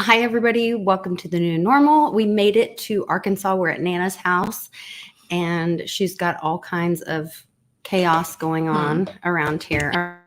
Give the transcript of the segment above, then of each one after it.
Hi, everybody. Welcome to the new normal. We made it to Arkansas. We're at Nana's house, and she's got all kinds of chaos going on around here.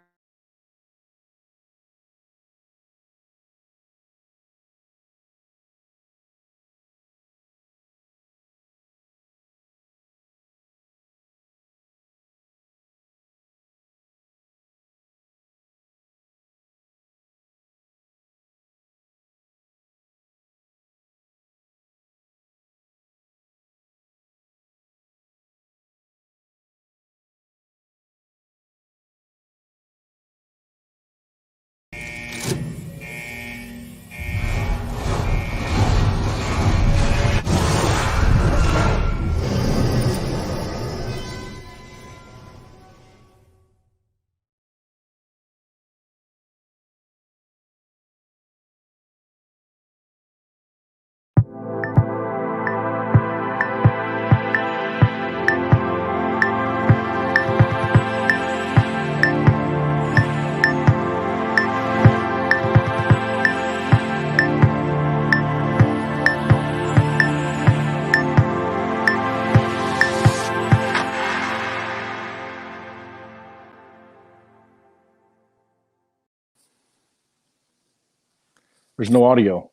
There's no audio.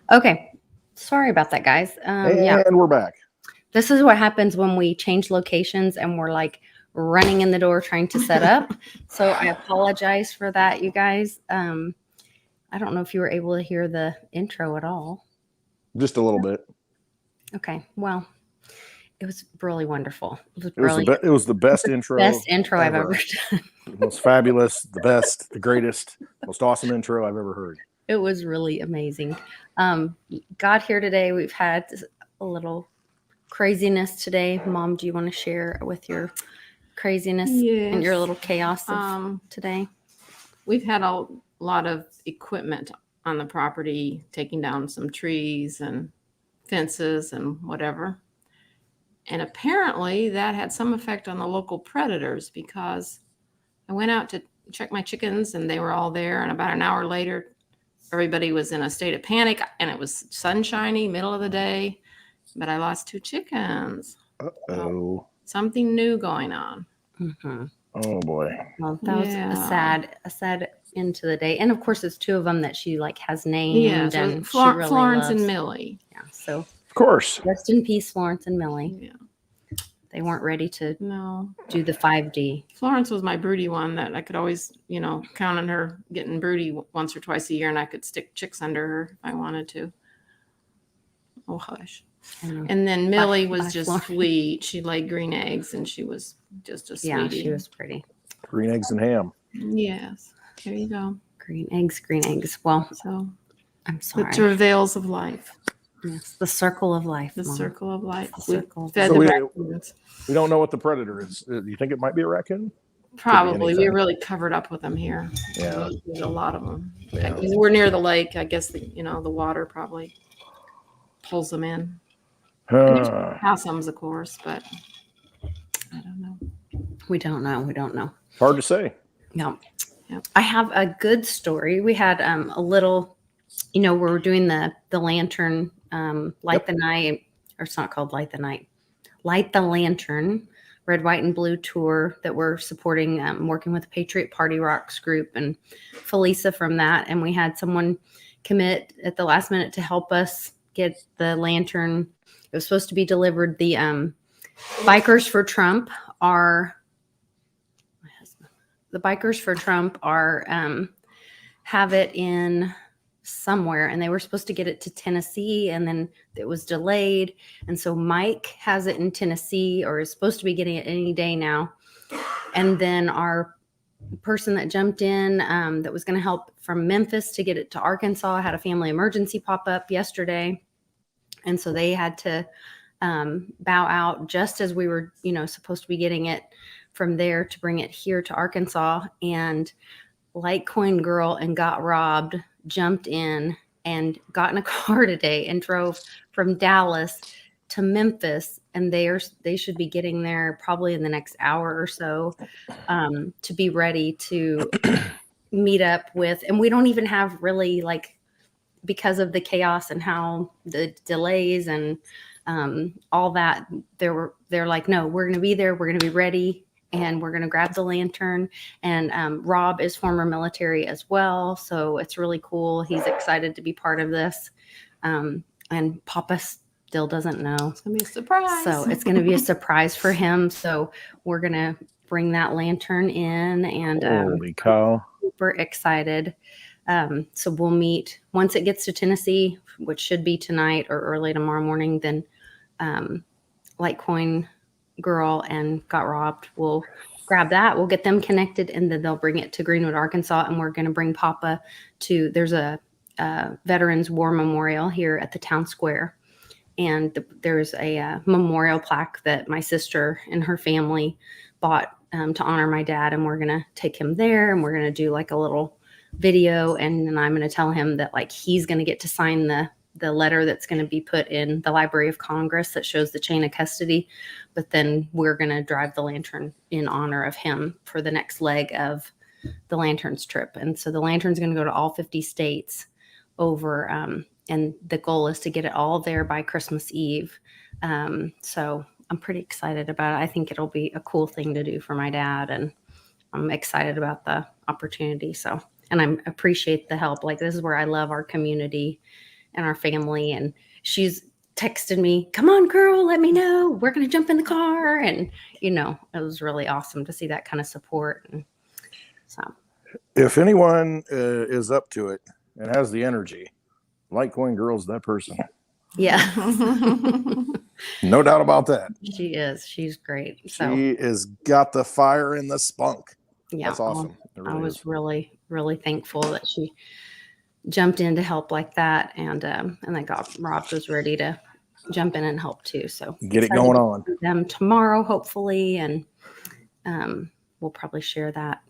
Okay. Sorry about that, guys. And we're back. This is what happens when we change locations and we're like running in the door trying to set up. So I apologize for that, you guys. I don't know if you were able to hear the intro at all. Just a little bit. Okay. Well, it was really wonderful. It was the best intro. Best intro I've ever done. The most fabulous, the best, the greatest, most awesome intro I've ever heard. It was really amazing. Got here today. We've had a little craziness today. Mom, do you want to share with your craziness and your little chaos of today? We've had a lot of equipment on the property, taking down some trees and fences and whatever. And apparently that had some effect on the local predators, because I went out to check my chickens and they were all there. And about an hour later, everybody was in a state of panic, and it was sunshiny, middle of the day, but I lost 2 chickens. Uh-oh. Something new going on. Mm-hmm. Oh boy. Well, that was a sad end to the day. And of course, it's 2 of them that she has named. Yeah, and Florence loves. and Millie. Yeah, so of course. Rest in peace, Florence and Millie. Yeah. They weren't ready to do the 5D. Florence was my broody one that I could always, count on her getting broody once or twice a year, and I could stick chicks under her if I wanted to. Oh, hush. And then Millie was just sweet. She laid green eggs, and she was just a sweetie. Yeah, she was pretty. Green eggs and ham. Yes. There you go. Green eggs. Well, so I'm sorry. The travails of life. Yes, the circle of life. The Mom. circle of life. We don't know what the predator is. Do you think it might be a raccoon? Probably. We're really covered up with them here. Yeah. There's a lot of them. Yeah. We're near the lake. I guess the water probably pulls them in. Possums, of course, but I don't know. We don't know. Hard to say. No. Yep. I have a good story. We had a little, we're doing the lantern, light the night, or it's not called light the night, light the lantern, red, white, and blue tour that we're supporting, working with the Patriot Party Rocks group and Felisa from that. And we had someone commit at the last minute to help us get the lantern. It was supposed to be delivered. The Bikers for Trump are have it in somewhere, and they were supposed to get it to Tennessee, and then it was delayed. And so Mike has it in Tennessee, or is supposed to be getting it any day now. And then our person that jumped in that was going to help from Memphis to get it to Arkansas had a family emergency pop up yesterday. And so they had to bow out just as we were, supposed to be getting it from there to bring it here to Arkansas. And Litecoin girl and got robbed jumped in and got in a car today and drove from Dallas to Memphis and they should be getting there probably in the next hour or so, to be ready to meet up with. And we don't even have really, like, because of the chaos and how the delays and all that, they're like, no, we're going to be there. We're going to be ready. And we're going to grab the lantern. And Rob is former military as well. So it's really cool. He's excited to be part of this. And Papa still doesn't know. It's going to be a surprise. So it's going to be a surprise for him. So we're going to bring that lantern in. And Holy cow. Super excited. So we'll meet once it gets to Tennessee, which should be tonight or early tomorrow morning. Then Litecoin Girl and Got Robbed will grab that. We'll get them connected, and then they'll bring it to Greenwood, Arkansas. And we're going to bring Papa to, there's a Veterans War Memorial here at the town square. And there's a memorial plaque that my sister and her family bought to honor my dad. And we're going to take him there, and we're going to do like a little video. And then I'm going to tell him that, like, he's going to get to sign the letter that's going to be put in the Library of Congress that shows the chain of custody. But then we're going to drive the lantern in honor of him for the next leg of the Lanterns trip. And so the lantern's going to go to all 50 states over, and the goal is to get it all there by Christmas Eve. So I'm pretty excited about it. I think it'll be a cool thing to do for my dad, and I'm excited about the opportunity. So, and I appreciate the help. Like, this is where I love our community and our family. And she's texted me, come on, girl, let me know. We're going to jump in the car. And, you know, it was really awesome to see that kind of support. And so, If anyone is up to it and has the energy, Litecoin Girl's that person. yeah. No doubt about that. She is. She's great. So She has got the fire and the spunk. yeah, That's awesome. It I really was is. really, really thankful that she jumped in to help like that. And that Rob was ready to jump in and help too. So Get it excited going to on. see them tomorrow, hopefully. And we'll probably share that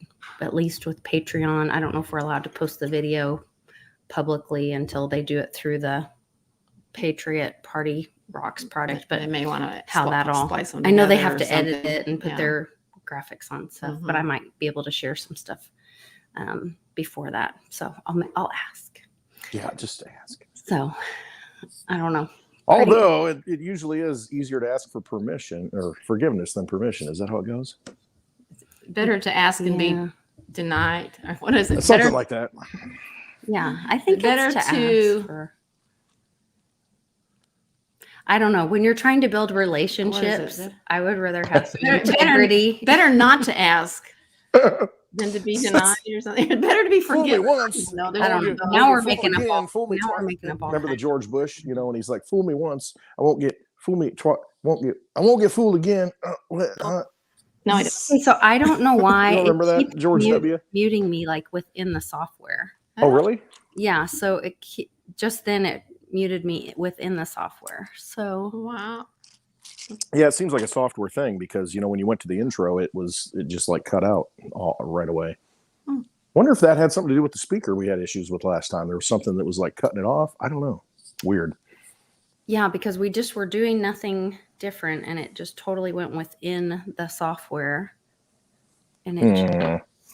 at least with Patreon. I don't know if we're allowed to post the video publicly until they do it through the Patriot Party Rocks project, but they may want to how that all, splice them I know they together have or to edit something. it and put Yeah. their graphics on stuff, but I might be able to share some stuff before that. So I'll ask. Yeah, just ask. So I don't know. Although it usually is easier to ask for permission or forgiveness than permission. Is that how it goes? Better to ask and Yeah. be denied. Or what is it? Something Better- like that. Yeah, I think Better it's to to- ask for. I don't know. When you're trying to build relationships, That- I would rather have some Better- integrity. Better not to ask than to be denied or something. Better to be Fool me forgiven. once. No, I don't know. there's- Now we're Fool me making up again, all. fool me Now we're twice. making up all. Remember the kinds. George Bush, you know, and he's like, "Fool me once, I won't get I won't get fooled again." No, I don't. So I don't know why. You don't remember it that, keeps George W? muting me like within the software. Oh, really? Yeah. So just then it muted me within the software. So Wow. Yeah, it seems like a software thing because you know when you went to the intro, it just like cut out right away. Wonder if that had something to do with the speaker we had issues with last time. There was something that was like cutting it off. I don't know. Weird. yeah, because we just were doing nothing different, and it just totally went within the software, and it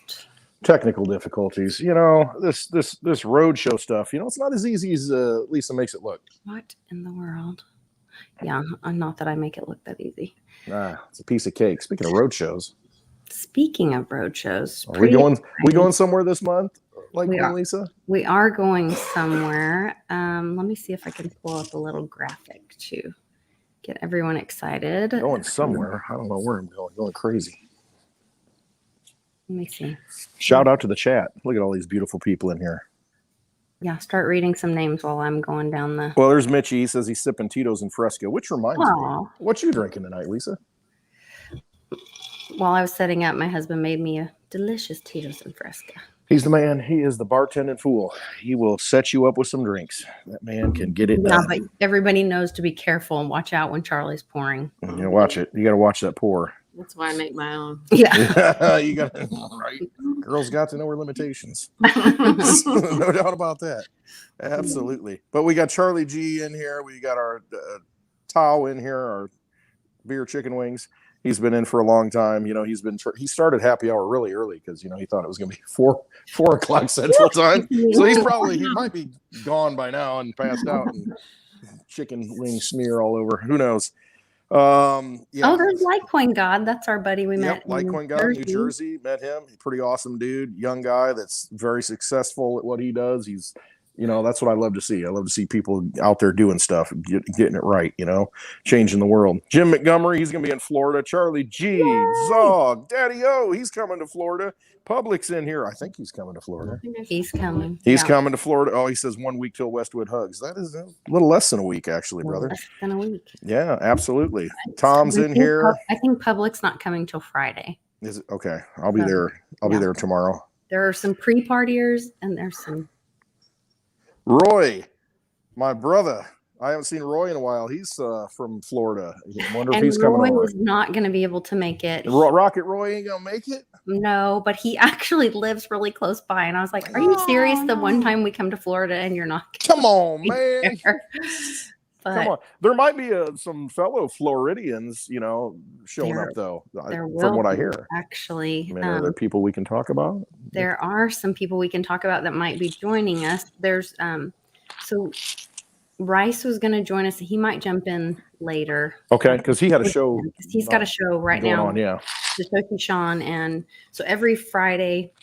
just, Technical difficulties. You know, this roadshow stuff. You know, it's not as easy as Lisa makes it look. what in the world? Yeah, not that I make it look that easy. It's a piece of cake. Speaking of roadshows, Speaking of road shows, are we going somewhere this month? Like We are. Lisa? We are going somewhere. Let me see if I can pull up a little graphic to get everyone excited. Going somewhere. I don't know where I'm going. Going crazy. Let me see. Shout out to the chat. Look at all these beautiful people in here. Yeah, start reading some names while I'm going down the. Well, there's Mitchie. He says he's sipping Tito's and Fresco, which reminds me. Aw. What you drinking tonight, Lisa? While I was setting up, my husband made me a delicious Tito's and Fresca. He's the man. He is the bartending fool. He will set you up with some drinks. That man can get it Yeah, done. but everybody knows to be careful and watch out when Charlie's pouring. You watch it. You got to watch that pour. That's why I make my own. Yeah. You got right. Girls got to know her limitations. No doubt about that. Absolutely. But we got Charlie G in here. We got our Tao in here. Our beer, chicken wings. He's been in for a long time. You know, he started happy hour really early because, you know, he thought it was going to be 4 o'clock Central Time. So he might be gone by now and passed out and chicken wing smear all over. Who knows? Yeah. Oh, there's Litecoin God. That's our buddy we met. Litecoin God, New Jersey. Met him. Pretty awesome dude. Young guy that's very successful at what he does. He's, you know, that's what I love to see. I love to see people out there doing stuff, getting it right, you know, changing the world. Jim Montgomery, he's going to be in Florida. Charlie G, Zog, Daddy O, he's coming to Florida. Public's in here. I think he's coming to Florida. He's coming. He's coming to Florida. Oh, he says 1 week till Westwood hugs. That is a little less than a week, actually, brother. Less than a week. Yeah, absolutely. Tom's in here. I think Public's not coming till Friday. Is it? Okay. I'll be there. I'll be there tomorrow. There are some pre-partiers and there's some. Roy, my brother. I haven't seen Roy in a while. He's from Florida. I wonder if he's coming over. Roy is not going to be able to make it. Rocket Roy ain't going to make it? No, but he actually lives really close by. And I was like, are you serious? The one time we come to Florida and you're not. Come on, man. But come on. There might be some fellow Floridians, you know, showing up, though, from what I hear. Actually. I mean, are there people we can talk about? There are some people we can talk about that might be joining us. There's so Rice was going to join us. He might jump in later. Okay, because he had a show. He's got a show right now. Yeah. The Toki Sean. And so every Friday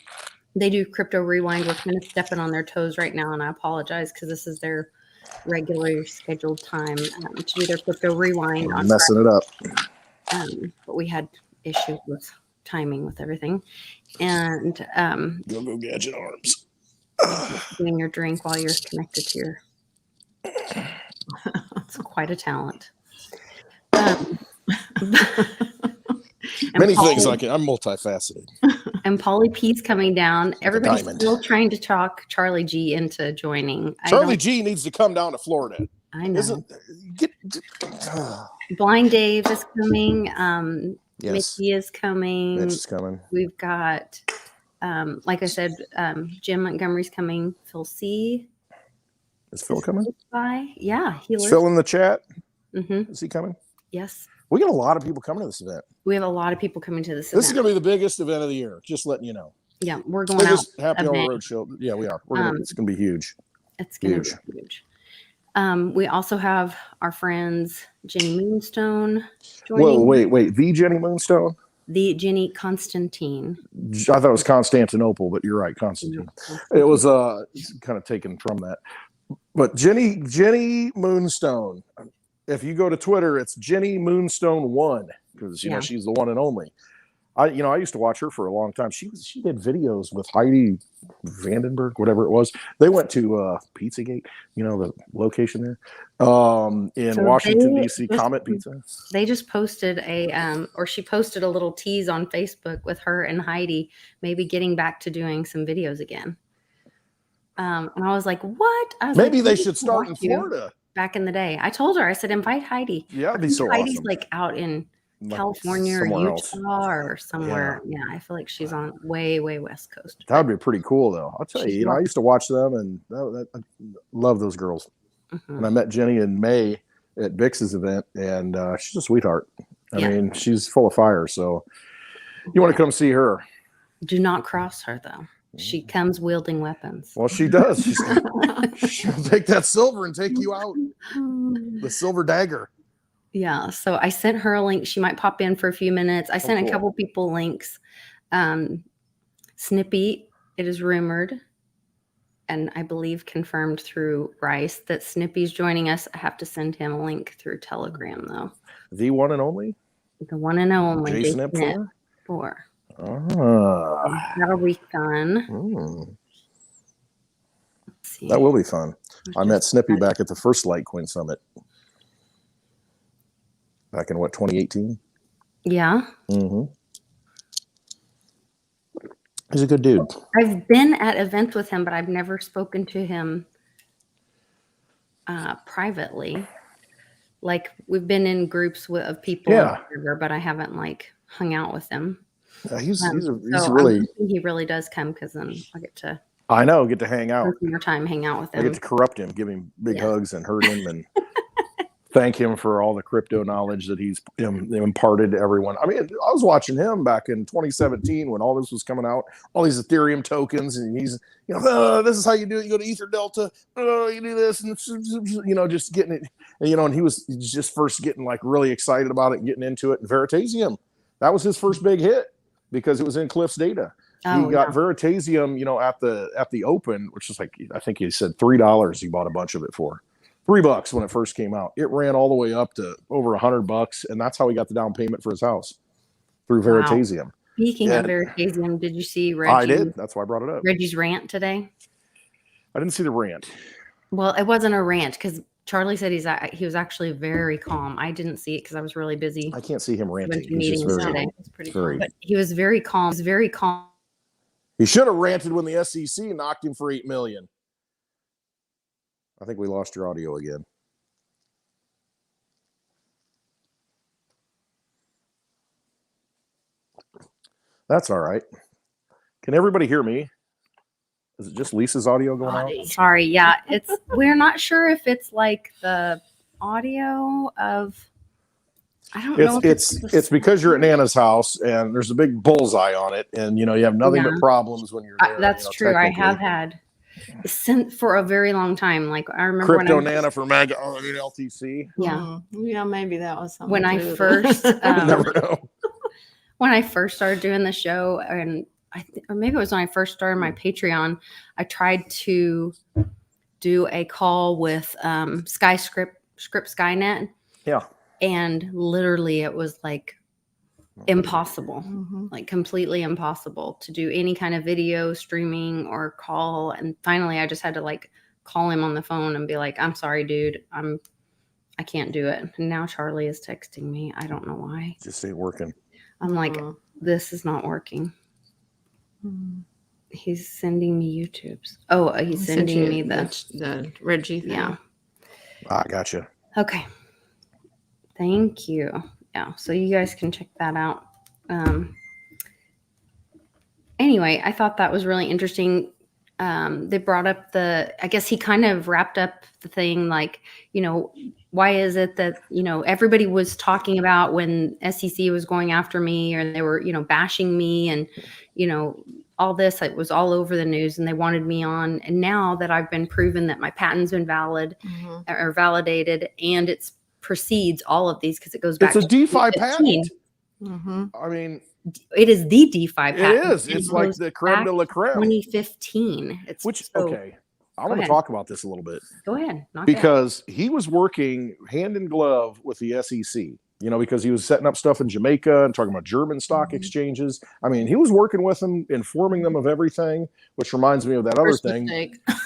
they do Crypto Rewind. We're kind of stepping on their toes right now. And I apologize because this is their regular scheduled time to do their Crypto Rewind. We're messing it up. But we had issues with timing with everything. And go gadget arms. getting your drink while you're connected to your. It's quite a talent. Many things I can. I'm multifaceted. And Polly P's coming down. Everybody's diamond. still trying to talk Charlie G into joining. Charlie G needs to come down to Florida. I know. Get, Blind Dave is coming. yes. Mickey is coming. Mitch is coming. We've got, like I said, Jim Montgomery's coming. Phil C. Is Phil coming? Yeah, he Is lives. Phil in the chat? Mm-hmm. Is he coming? Yes. We got a lot of people coming to this event. We have a lot of people coming to this This is event. going to be the biggest event of the year. Just letting you know. Yeah, we're going Biggest out. Happy Hour event. Road Show. Yeah, we are. It's going to be huge. It's going to be huge. We also have our friends Jenny Moonstone joining. Whoa, wait. The Jenny Moonstone? The Jenny Constantine. I thought it was Constantinople, but you're right, Constantine. It was kind of taken from that. But Jenny Moonstone. If you go to Twitter, it's Jenny Moonstone 1 because you know she's the one and only. I used to watch her for a long time. She did videos with Heidi Vandenberg, whatever it was. They went to Pizzagate, you know, the location there in Washington D.C. Comet Pizza. They just posted she posted a little tease on Facebook with her and Heidi maybe getting back to doing some videos again. And I was like, what? Maybe they should start in Florida. Back in the day, I told her, I said, invite Heidi. Yeah, it'd be so Heidi's awesome. like out in California or Utah or somewhere. Yeah, I feel like she's on way West Coast. That would be pretty cool, though. I'll tell you, I used to watch them, and I love those girls. Mm-hmm. And I met Jenny in May at Bix's event, and she's a sweetheart. I mean, she's full of fire. So you want to come see her? Do not cross her, though. She comes wielding weapons. Well, she does. She'll take that silver and take you out. The silver dagger. Yeah. So I sent her a link. She might pop in for a few minutes. I sent a couple people links. Snippy, it is rumored, and I believe confirmed through Rice that Snippy's joining us. I have to send him a link through Telegram, though. The one and only? The one and only. Jason Epler? 4. Ah. That'll be fun. That will be fun. I met Snippy back at the first Litecoin Summit. Back in 2018? Yeah. Mm-hmm. He's a good dude. I've been at events with him, but I've never spoken to him privately. Like we've been in groups of people, but I haven't like hung out with him. Yeah, he's so really. He really does come because then I get to. I know, get to hang out. More time, hang out with him. I get to corrupt him, give him big hugs, and hurt him, and thank him for all the crypto knowledge that he's imparted to everyone. I mean, I was watching him back in 2017 when all this was coming out, all these Ethereum tokens, and he's, this is how you do it. You go to Ether Delta, you do this, and just getting it, and he was just first getting like really excited about it and getting into it. And Veritasium, that was his first big hit because it was in Cliff's data. Oh, he got Veritasium, at the open, which was like, I think he said $3 he bought a bunch of it for. $3 when it first came out. It ran all the way up to over $100, and that's how he got the down payment for his house through Veritasium. Wow. Speaking of Veritasium, did you see Reggie? I did. That's why I brought it up. Reggie's rant today. I didn't see the rant. Well, it wasn't a rant because Charlie said he was actually very calm. I didn't see it because I was really busy. I can't see him ranting. He's just today. It's pretty calm. But he was very calm. He should have ranted when the SEC knocked him for $8 million. I think we lost your audio again. That's all right. Can everybody hear me? Is it just Lisa's audio going out? Sorry, yeah. We're not sure if it's like the audio of, I don't know. It's because you're at Nana's house and there's a big bullseye on it, and you have nothing but problems when you're there. That's true. I have had for a very long time. Like I remember Crypto Nana for Mag LTC. Yeah. Yeah, maybe that was something. When I first never know. When I first started doing the show, and or maybe it was when I first started my Patreon, I tried to do a call with Skynet. Yeah. And literally it was like impossible, like completely impossible to do any kind of video streaming or call. And finally I just had to like call him on the phone and be like, I'm sorry, dude. I can't do it. And now Charlie is texting me. I don't know why. Just ain't working. I'm like, this is not working. He's sending me YouTubes. Oh, he's sending me the Reggie thing. Yeah. I gotcha. Okay. Thank you. Yeah. So you guys can check that out. Anyway, I thought that was really interesting. They brought up I guess he kind of wrapped up the thing like, why is it that, everybody was talking about when SEC was going after me or they were, bashing me and, all this, it was all over the news and they wanted me on. And now that I've been proven that my patent's been valid or validated and it's precedes all of these because it goes back. It's a DeFi patent. I mean, it is the DeFi patent. It is. It's like the creme de la creme. 2015. Okay. I want to talk about this a little bit. Go ahead. Because he was working hand in glove with the SEC, because he was setting up stuff in Jamaica and talking about German stock exchanges. I mean, he was working with them, informing them of everything, which reminds me of that other thing.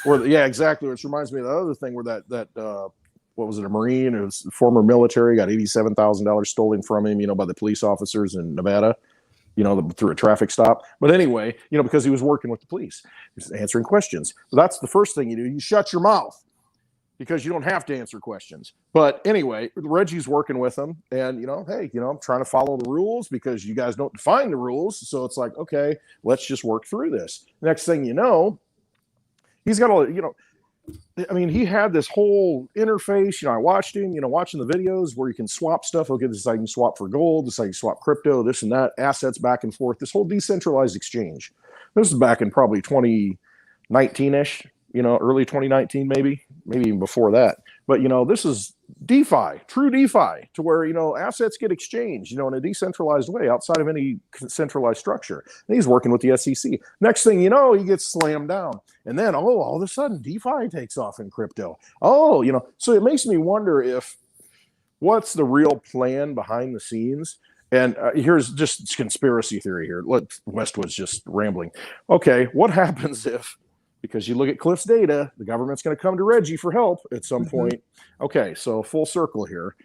Yeah, exactly. Which reminds me of that other thing where that what was it, a Marine, it was former military, got $87,000 stolen from him, by the police officers in Nevada, through a traffic stop. But anyway, because he was working with the police, he's answering questions. So that's the first thing you do. You shut your mouth because you don't have to answer questions. But anyway, Reggie's working with him and, hey, I'm trying to follow the rules because you guys don't define the rules. So it's like, okay, let's just work through this. Next thing you know, he's got all, he had this whole interface. I watched him, watching the videos where you can swap stuff. Okay, this is how you can swap for gold. This is how you swap crypto, this and that, assets back and forth. This whole decentralized exchange. This is back in probably 2019-ish, early 2019, maybe even before that. But, this is DeFi, true DeFi, to where, assets get exchanged, in a decentralized way outside of any centralized structure. And he's working with the SEC. Next thing you know, he gets slammed down. And then, all of a sudden, DeFi takes off in crypto. So it makes me wonder what's the real plan behind the scenes? And here's just conspiracy theory here. Westwood's just rambling. Okay, what happens if, because you look at Cliff's data, the government's going to come to Reggie for help at some point. Okay, so full circle here.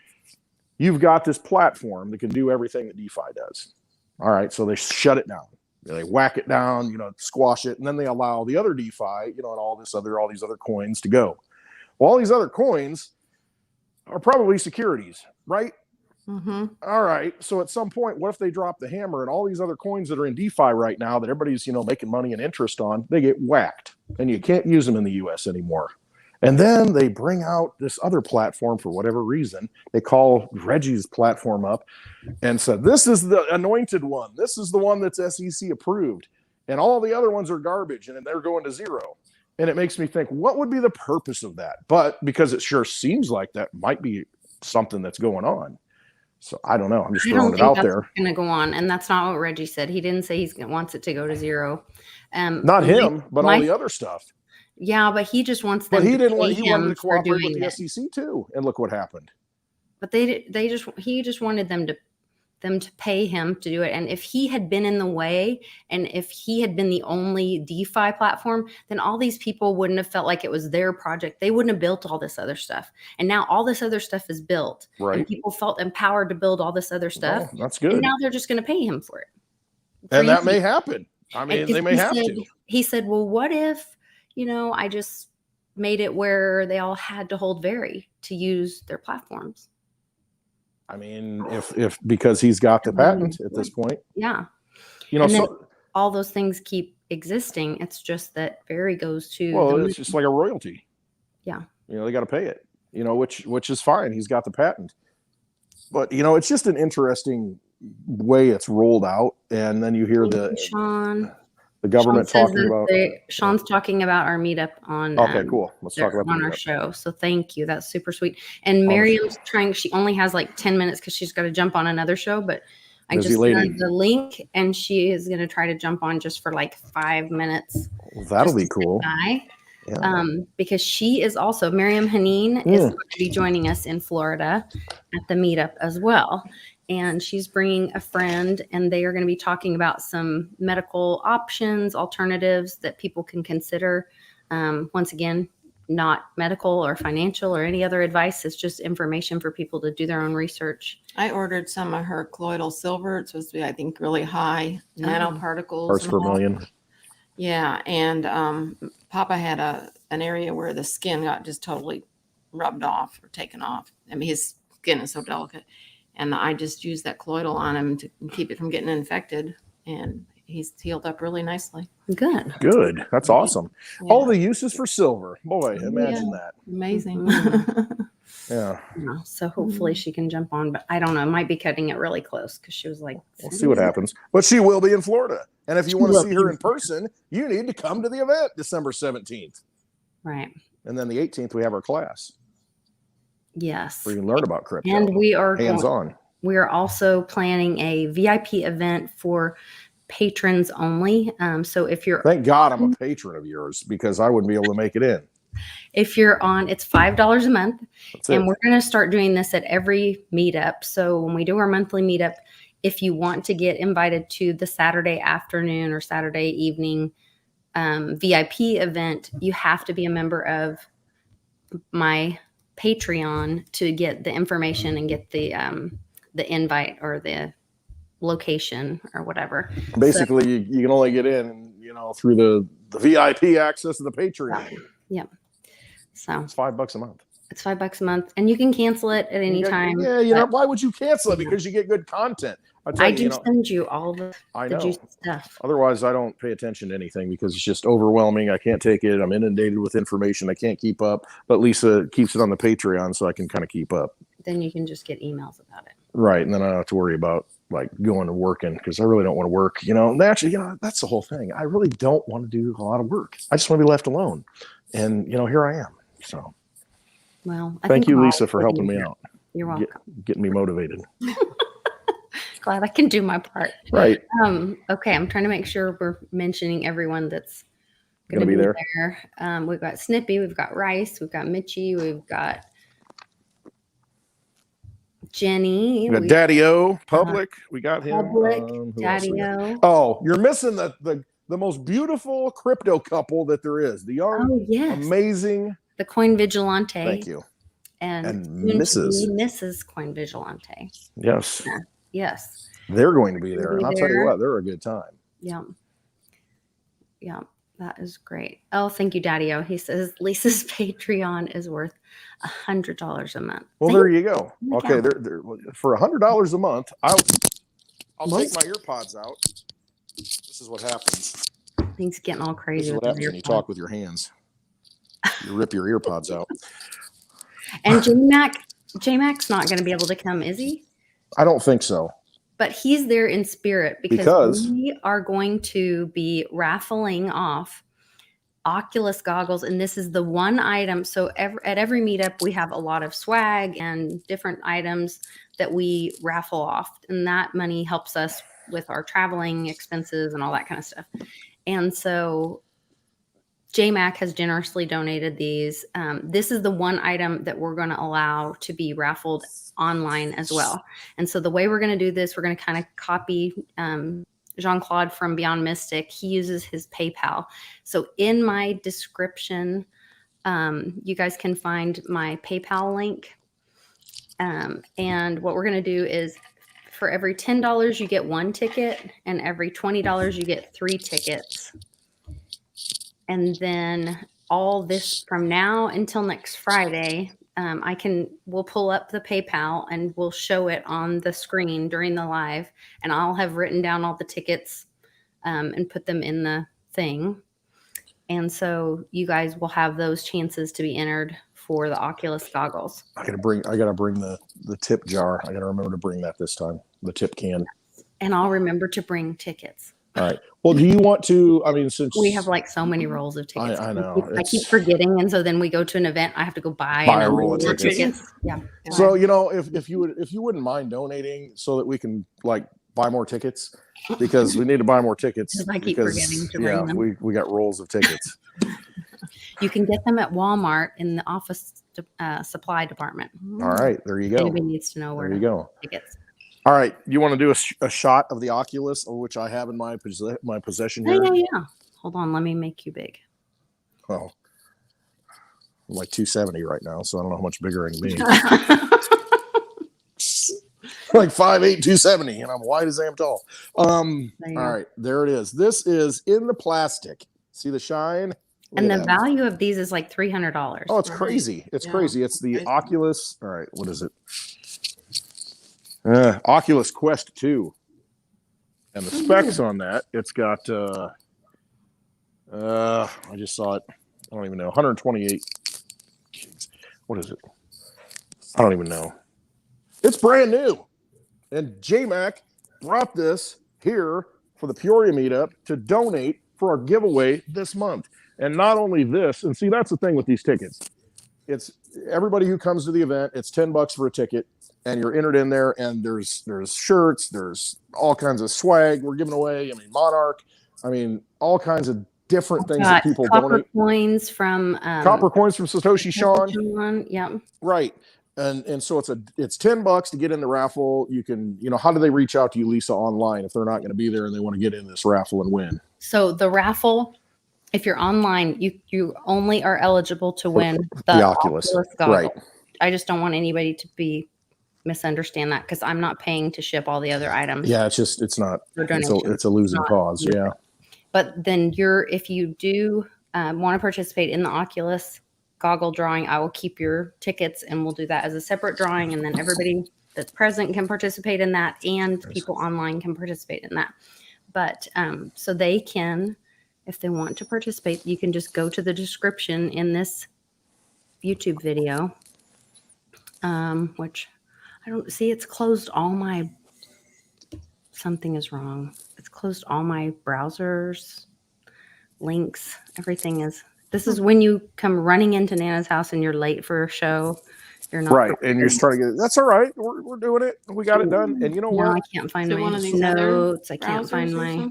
You've got this platform that can do everything that DeFi does. All right, so they shut it down. They whack it down, squash it, and then they allow the other DeFi, and all these other coins to go. Well, all these other coins are probably securities, right? All right. So at some point, what if they drop the hammer and all these other coins that are in DeFi right now that everybody's, making money and interest on, they get whacked and you can't use them in the US anymore. And then they bring out this other platform for whatever reason. They call Reggie's platform up and said, this is the anointed one. This is the one that's SEC approved. And all the other ones are garbage and they're going to zero. And it makes me think, what would be the purpose of that? But because it sure seems like that might be something that's going on. So I don't know. I'm just throwing it out there. Going to go on. And that's not what Reggie said. He didn't say he wants it to go to zero. Not him, but all the other stuff. Yeah, but he just wants them. But he wanted to cooperate with the SEC too, and look what happened. But he just wanted them to pay him to do it. And if he had been in the way, and if he had been the only DeFi platform, then all these people wouldn't have felt like it was their project. They wouldn't have built all this other stuff. And now all this other stuff is built, and people felt empowered to build all this other stuff. Well, that's good. And now they're just going to pay him for it. And that may happen. I mean, they may have to. He said, well, what if, I just made it where they all had to hold Very to use their platforms? I mean, if because he's got the patent at this point. Yeah. So all those things keep existing. It's just that Very goes to. Well, it's just like a royalty. Yeah. They got to pay it, which is fine. He's got the patent. But, it's just an interesting way it's rolled out. And then you hear the government talking about. Sean's talking about our meetup on. Okay, cool. Let's talk about on our show. So thank you. That's super sweet. And Miriam's trying. She only has like 10 minutes because she's got to jump on another show. But I just sent the link, and she is going to try to jump on just for like 5 minutes. Well, that'll be cool. Yeah. Because she is also Miriam Haneen is going to be joining us in Florida at the meetup as well. And she's bringing a friend, and they are going to be talking about some medical options, alternatives that people can consider. Once again, not medical or financial or any other advice. It's just information for people to do their own research. I ordered some of her colloidal silver. It's supposed to be, I think, really high nanoparticles. Parts per million. Yeah. And Papa had an area where the skin got just totally rubbed off or taken off. I mean, his skin is so delicate. And I just used that colloidal on him to keep it from getting infected. And he's healed up really nicely. Good. That's awesome. Yeah. All the uses for silver. Boy, imagine that. Amazing. Yeah. So hopefully she can jump on. But I don't know. I might be cutting it really close because she was like. We'll see what happens. But she will be in Florida. And if you want to see her in person, you need to come to the event December 17th. Right. And then the 18th, we have our class. Yes. Where you can learn about crypto. And we are hands-on. We are also planning a VIP event for patrons only. So if you're thank God I'm a patron of yours, because I wouldn't be able to make it in. If you're on, it's $5 a month. And we're going to start doing this at every meetup. So when we do our monthly meetup, if you want to get invited to the Saturday afternoon or Saturday evening VIP event, you have to be a member of my Patreon to get the information and get the invite or the location or whatever. Basically, you can only get in, through the VIP access of the Patreon. Yeah. So it's $5 a month. It's $5 a month, and you can cancel it at any time. Yeah, why would you cancel it? Because you get good content. I do send you all the juicy stuff. Otherwise, I don't pay attention to anything because it's just overwhelming. I can't take it. I'm inundated with information. I can't keep up. But Lisa keeps it on the Patreon so I can kind of keep up. Then you can just get emails about it. Right. And then I don't have to worry about like going and working because I really don't want to work. Actually, that's the whole thing. I really don't want to do a lot of work. I just want to be left alone. And, here I am. So, well, thank you, Lisa, for helping me out. You're welcome. Getting me motivated. Glad I can do my part. Right. Okay. I'm trying to make sure we're mentioning everyone that's going to be there. We've got Snippy, we've got Rice, we've got Mitchie, we've got Jenny. We got Daddy-O, Public. We got him. Public, Daddy-O. Oh, you're missing the most beautiful crypto couple that there is. The young, amazing. The Coin Vigilante. Thank you. And Mrs. Coin Vigilante. Yes. Yeah. Yes. They're going to be there. And I'll tell you what, they're a good time. Yeah. Yeah. That is great. Oh, thank you, Daddy-O. He says Lisa's Patreon is worth $100 a month. Well, there you go. Okay. They're for $100 a month, I'll take my earpods out. This is what happens. Things getting all crazy. This is what happens when you talk with your hands. You rip your ear pods out. And J-Mac's not going to be able to come, is he? I don't think so. But he's there in spirit because we are going to be raffling off Oculus goggles, and this is the one item. So at every meetup, we have a lot of swag and different items that we raffle off, and that money helps us with our traveling expenses and all that kind of stuff. And so JMac has generously donated these. This is the one item that we're going to allow to be raffled online as well. And so the way we're going to do this, we're going to kind of copy Jean-Claude from Beyond Mystic. He uses his PayPal. So in my description, you guys can find my PayPal link. And what we're going to do is for every $10, you get 1 ticket, and every $20, you get 3 tickets. And then all this from now until next Friday, we'll pull up the PayPal and we'll show it on the screen during the live, and I'll have written down all the tickets and put them in the thing. And so you guys will have those chances to be entered for the Oculus goggles. I gotta bring the tip jar. I gotta remember to bring that this time. The tip can. And I'll remember to bring tickets. All right. Well, do you want to? I mean, since we have like so many rolls of tickets, I know. I keep forgetting, and so then we go to an event. I have to go buy a roll of tickets. Yeah. So if you wouldn't mind donating so that we can like buy more tickets, because we need to buy more tickets. I keep forgetting to bring them. we got rolls of tickets. You can get them at Walmart in the office supply department. All right, there you go. Anybody needs to know where to go. Tickets. All right, you want to do a shot of the Oculus, which I have in my possession here? Yeah. Hold on, let me make you big. Well, I'm like 270 right now, so I don't know how much bigger I can be. Like 5'8", 270, and I'm wide as I am tall. All right, there it is. This is in the plastic. See the shine? And the value of these is like $300. Oh, it's crazy. It's crazy. It's the Oculus. All right, what is it? Oculus Quest 2. And the specs on that, it's got, I just saw it. I don't even know. 128. What is it? I don't even know. It's brand new. And JMac brought this here for the Peoria meetup to donate for our giveaway this month. And not only this, and see, that's the thing with these tickets. It's everybody who comes to the event, it's $10 for a ticket, and you're entered in there, and there's shirts, there's all kinds of swag we're giving away. I mean, Monarch, all kinds of different things that people donate. Coins from Satoshi Shon. Yeah. Right. And so it's $10 to get in the raffle. You can, how do they reach out to you, Lisa, online if they're not going to be there and they want to get in this raffle and win? So the raffle, if you're online, you only are eligible to win the Oculus goggle. Right. I just don't want anybody to misunderstand that, because I'm not paying to ship all the other items. Yeah, it's not. It's a losing cause. Yeah. But then if you do want to participate in the Oculus goggle drawing, I will keep your tickets, and we'll do that as a separate drawing, and then everybody that's present can participate in that, and people online can participate in that. But so they can, if they want to participate, you can just go to the description in this YouTube video, which I don't see. It's closed all my, something is wrong. It's closed all my browsers, links, everything is. This is when you come running into Nana's house and you're late for a show. You're not right, and you're just trying to get it. That's all right. We're doing it. We got it done. And you know what? I can't find my notes. I can't find my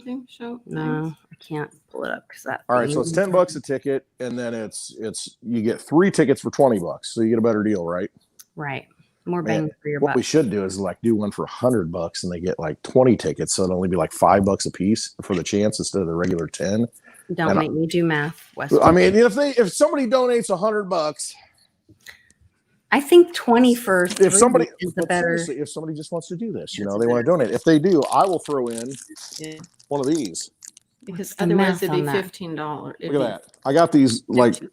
no. I can't pull it up because that. All right, so it's $10 a ticket, and then it's you get 3 tickets for $20, so you get a better deal, right? Right, more bang for your buck. What we should do is do one for $100, and they get like 20 tickets, so it'll only be like $5 a piece for the chance instead of the regular 10. Don't make me do math, Weston. I mean, if somebody donates $100, I think 20 first. If somebody is the better. If somebody just wants to do this, they want to donate. If they do, I will throw in one of these. Because otherwise it'd be $15. Look at that. I got these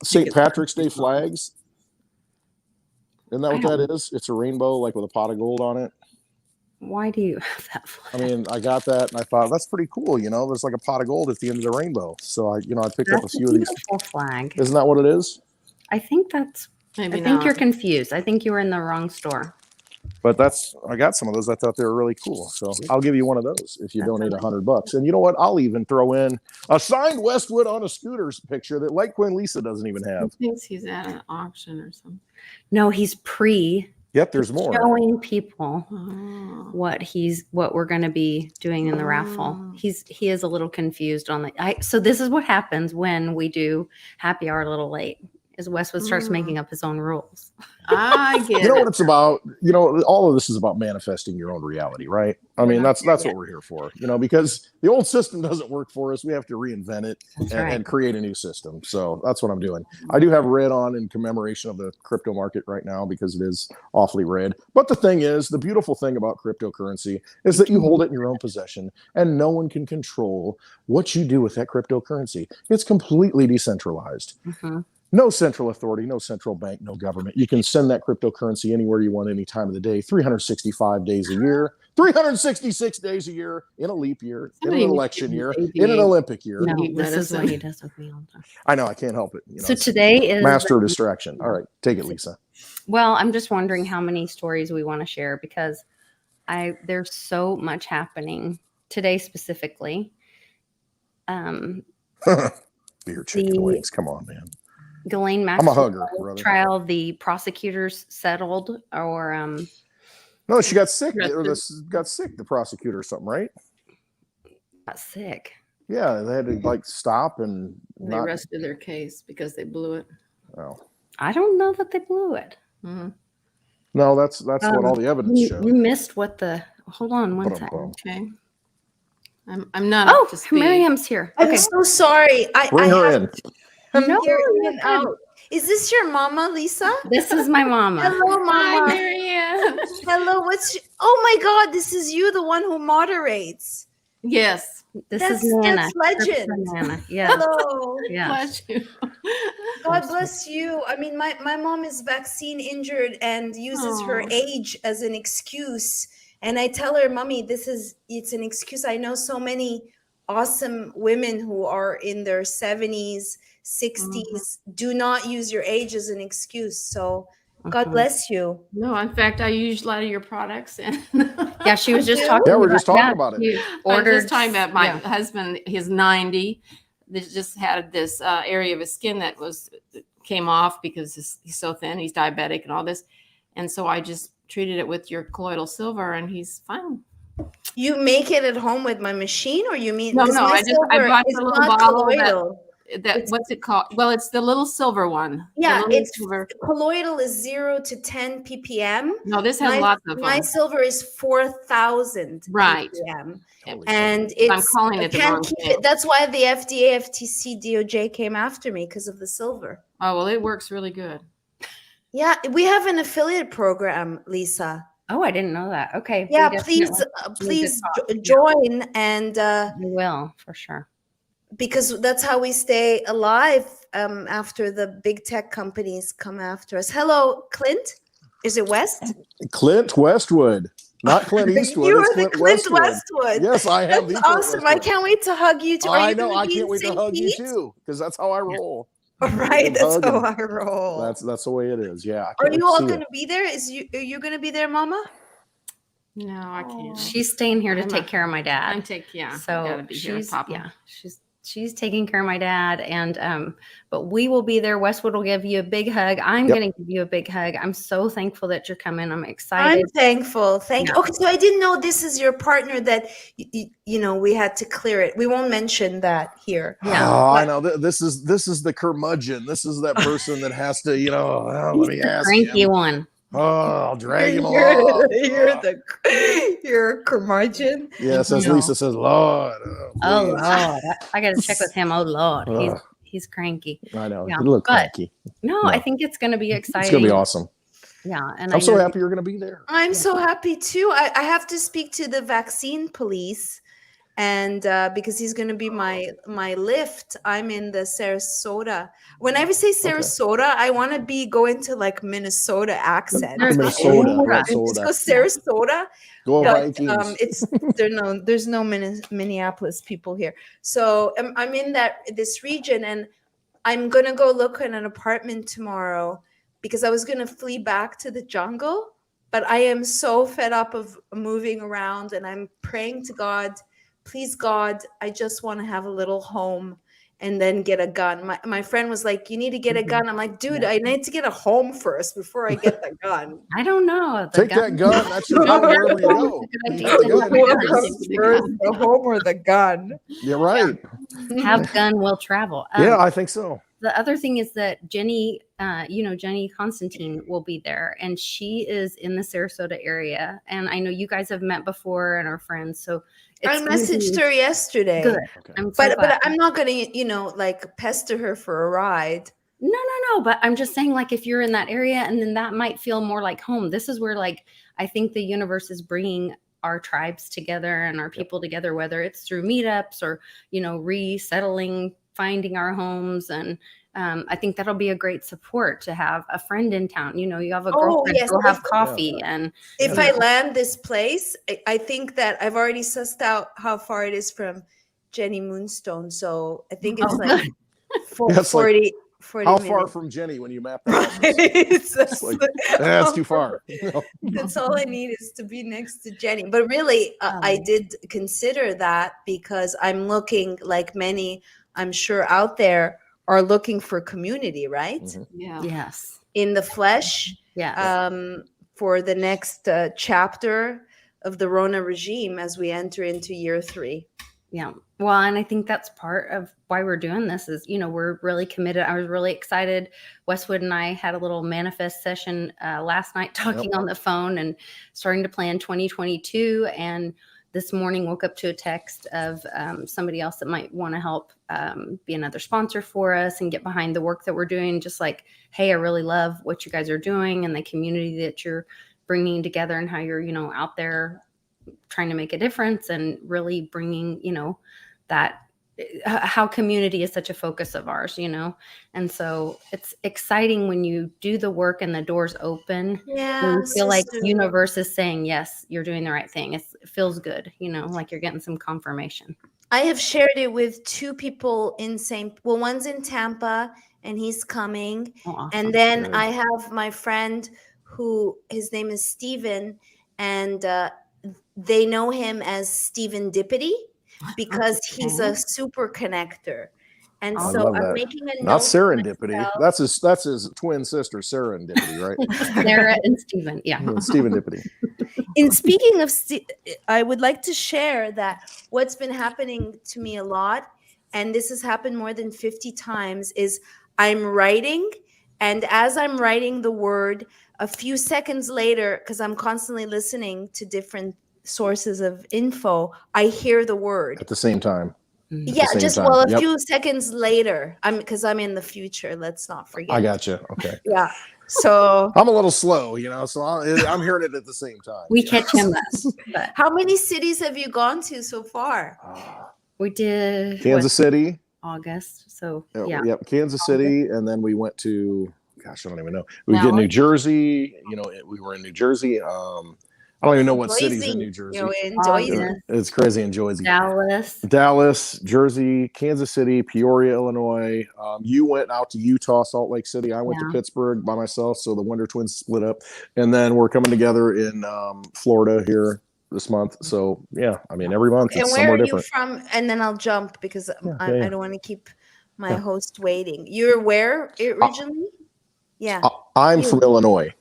St. Patrick's Day flags. Isn't that what that is? It's a rainbow with a pot of gold on it. Why do you have that flag? I mean, I got that and I thought that's pretty cool. There's like a pot of gold at the end of the rainbow. So I picked up a few of these. Flag. Isn't that what it is? I think that's. Maybe I think not. you're confused. I think you were in the wrong store. But I got some of those. I thought they were really cool. So I'll give you one of those if you That's donate amazing. $100. And you know what? I'll even throw in a signed Westwood on a scooter's picture that Light Queen Lisa doesn't even He have. thinks he's at an auction or something. No, he's Yep, there's more. showing people Oh. what we're going to be doing in the raffle. Oh. He is a little confused on the. So this is what happens when we do happy hour a little late. Is Westwood starts making up his own rules. I get You know it. what it's about? You know, all of this is about manifesting your own reality, right? I mean, that's what we're here for, you know, because the old system doesn't work for us. We have to reinvent it and create a new system. So that's what I'm doing. I do have red on in commemoration of the crypto market right now because it is awfully red. But the thing is, the beautiful thing about cryptocurrency is that you hold it in your own possession and no one can control what you do with that cryptocurrency. It's completely decentralized. Mm-hmm. No central authority, no central bank, no government. You can send that cryptocurrency anywhere you want, any time of the day, 365 days a year, 366 days a year, in a leap year, in an election year, in an Olympic year. No, this is what he does with me all the time. I know, I can't help it. You know, So today is master of distraction. All right, take it, Lisa. Well, I'm just wondering how many stories we want to share because there's so much happening today specifically. Beer, chicken wings. Come on, man. Ghislaine I'm a hugger, brother. trial, the prosecutors settled, or No, she got sick. Got sick. The prosecutor or something, right? got sick. Yeah, they had to stop and They rested their case because they blew it. Oh, I don't know that they blew it. Mm-hmm. no, that's what all the evidence showed. You missed what the. Hold on one second. Okay. I'm not up to speed. Miriam's here. I'm so sorry. Bring her in. I'm No, here you're in and good. out. Is this your mama, Lisa? This is my mama. Hello, Hi, mama. Marianne. Hello. Oh my God, this is you, the one who moderates. Yes. This That's is Nana. legend. Nana. Yeah. Hello. Yeah. Bless you. God bless you. I mean, my mom is vaccine injured and uses her age as an excuse. And I tell her, Mommy, it's an excuse. I know so many awesome women who are in their 70s, 60s. Do not use your age as an excuse. So God bless you. No, in fact, I used a lot of your products. And Yeah, she was just talking. Yeah, we're just talking about it. I was just talking about my husband. He's 90. They just had this area of his skin that came off because he's so thin. He's diabetic and all this. And so I just treated it with your colloidal silver and he's fine. You make it at home with my machine, or you mean No, I bought the little bottle that what's it called? Well, it's the little silver one. Yeah, it's silver. Colloidal is 0 to 10 ppm. No, this has lots of them. My silver is 4,000 right. ppm. And I'm calling it the wrong thing. That's why the FDA, FTC, DOJ came after me because of the silver. Oh, well, it works really good. Yeah, we have an affiliate program, Lisa. Oh, I didn't know that. Okay. Yeah, please join and we will for sure. Because that's how we stay alive after the big tech companies come after us. Hello, Clint. Is it West? Clint Westwood, not Clint Eastwood. You are the Clint Westwood. Yes, I am. That's awesome. I can't wait to hug you too. I know. I can't wait to hug you too because that's how I roll. All right, that's how I roll. That's the way it is. Yeah. Are you all going to be there? Are you going to be there, Mama? No, I can't. She's staying here to take care of my dad. So she's taking care of my dad, and but we will be there. Westwood will give you a big hug. I'm going to give you a big hug. I'm so thankful that you're coming. I'm excited. I'm thankful. Thank you. Okay, so I didn't know this is your partner. That we had to clear it. We won't mention that here. Yeah. Oh, I know. This is the curmudgeon. This is that person that has to, let me ask. Cranky one. Oh, I'll drag him along. You're a curmudgeon. Yeah, says Lisa says, Lord. Oh Lord, I got to check with him. Oh Lord, he's cranky. I know. Yeah. A little cranky. No, I think it's going to be exciting. It's going to be awesome. Yeah, and I'm so happy you're going to be there. I'm so happy too. I have to speak to the vaccine police. And because he's going to be my lift. I'm in the Sarasota. Whenever I say Sarasota, I want to go into like Minnesota accent. Minnesota. Just go Sarasota. Go Vikings. There's no Minneapolis people here. So I'm in this region, and I'm gonna go look at an apartment tomorrow because I was gonna flee back to the jungle, but I am so fed up of moving around, and I'm praying to God, please God, I just want to have a little home and then get a gun. My friend was like, you need to get a gun. I'm like, dude, I need to get a home first before I get the gun. I don't know. Take that gun. That's your gun wherever you go. Good You idea. take a gun. What comes first, the home or the gun? You're right. Have gun will travel. Yeah, I think so. The other thing is that Jenny, Jenny Constantine will be there, and she is in the Sarasota area. And I know you guys have met before and are friends. So I messaged her yesterday. Good. Okay. I'm so glad. But I'm not gonna, like pester her for a ride. No. But I'm just saying, like, if you're in that area, and then that might feel more like home. This is where, like, I think the universe is bringing our tribes together and our people together, whether it's through meetups or, resettling, finding our homes. And I think that'll be a great support to have a friend in town. You have a girlfriend, yes, go have coffee. And If I land this place, I think that I've already sussed out how far it is from Jenny Moonstone. So I think it's like 40 How minutes. far from Jenny when you map that? It's Like, that's too far. That's all I need is to be next to Jenny. But really, I did consider that because I'm looking, like many, I'm sure out there, are looking for community, right? Mm-hmm. Yeah. yes. In the flesh. Yeah. For the next chapter of the Rona regime as we enter into year 3. Yeah. Well, and I think that's part of why we're doing this is, we're really committed. I was really excited. Westwood and I had a little manifest session last night talking on the phone and starting to plan 2022. And this morning woke up to a text of somebody else that might want to help be another sponsor for us and get behind the work that we're doing. Just like, hey, I really love what you guys are doing and the community that you're bringing together and how you're, out there trying to make a difference and really bringing, that how community is such a focus of ours, and so it's exciting when you do the work and the doors open. Yeah, you feel like the universe is saying, yes, you're doing the right thing. It feels good, like you're getting some confirmation. I have shared it with 2 people in one's in Tampa and he's coming. Oh, awesome. And then Good. I have my friend who his name is Steven, and they know him as Stephen Dippity because he's a super connector. And I so love I'm that. making a Not note. serendipity. That's his twin sister, serendipity, right? Sarah and Stephen. Yeah. Stephen Dippity. In speaking of, I would like to share that what's been happening to me a lot, and this has happened more than 50 times, is I'm writing, and as I'm writing the word, a few seconds later, because I'm constantly listening to different sources of info, I hear the word. At the same time. Yeah, just time. well, a Yep. few seconds later, because I'm in the future. Let's not forget. I got you. Okay. Yeah. So I'm a little slow, so I'm hearing it at the same time. We catch him less. But how many cities have you gone to so far? we did Kansas City. August. So Yep. Kansas City. And then we went to, gosh, I don't even know. We did New Jersey. We were in New Jersey. I don't even know what cities in New Jersey. It's crazy in Jersey. Dallas, Jersey, Kansas City, Peoria, Illinois. You went out to Utah, Salt Lake City. I went to Pittsburgh by myself. So the Wonder Twins split up. And then we're coming together in Florida here this month. So, yeah, I mean, every month it's somewhere different. And where are you from? And then I'll jump because I don't want to keep my host waiting. You're where originally? I'm from Illinois.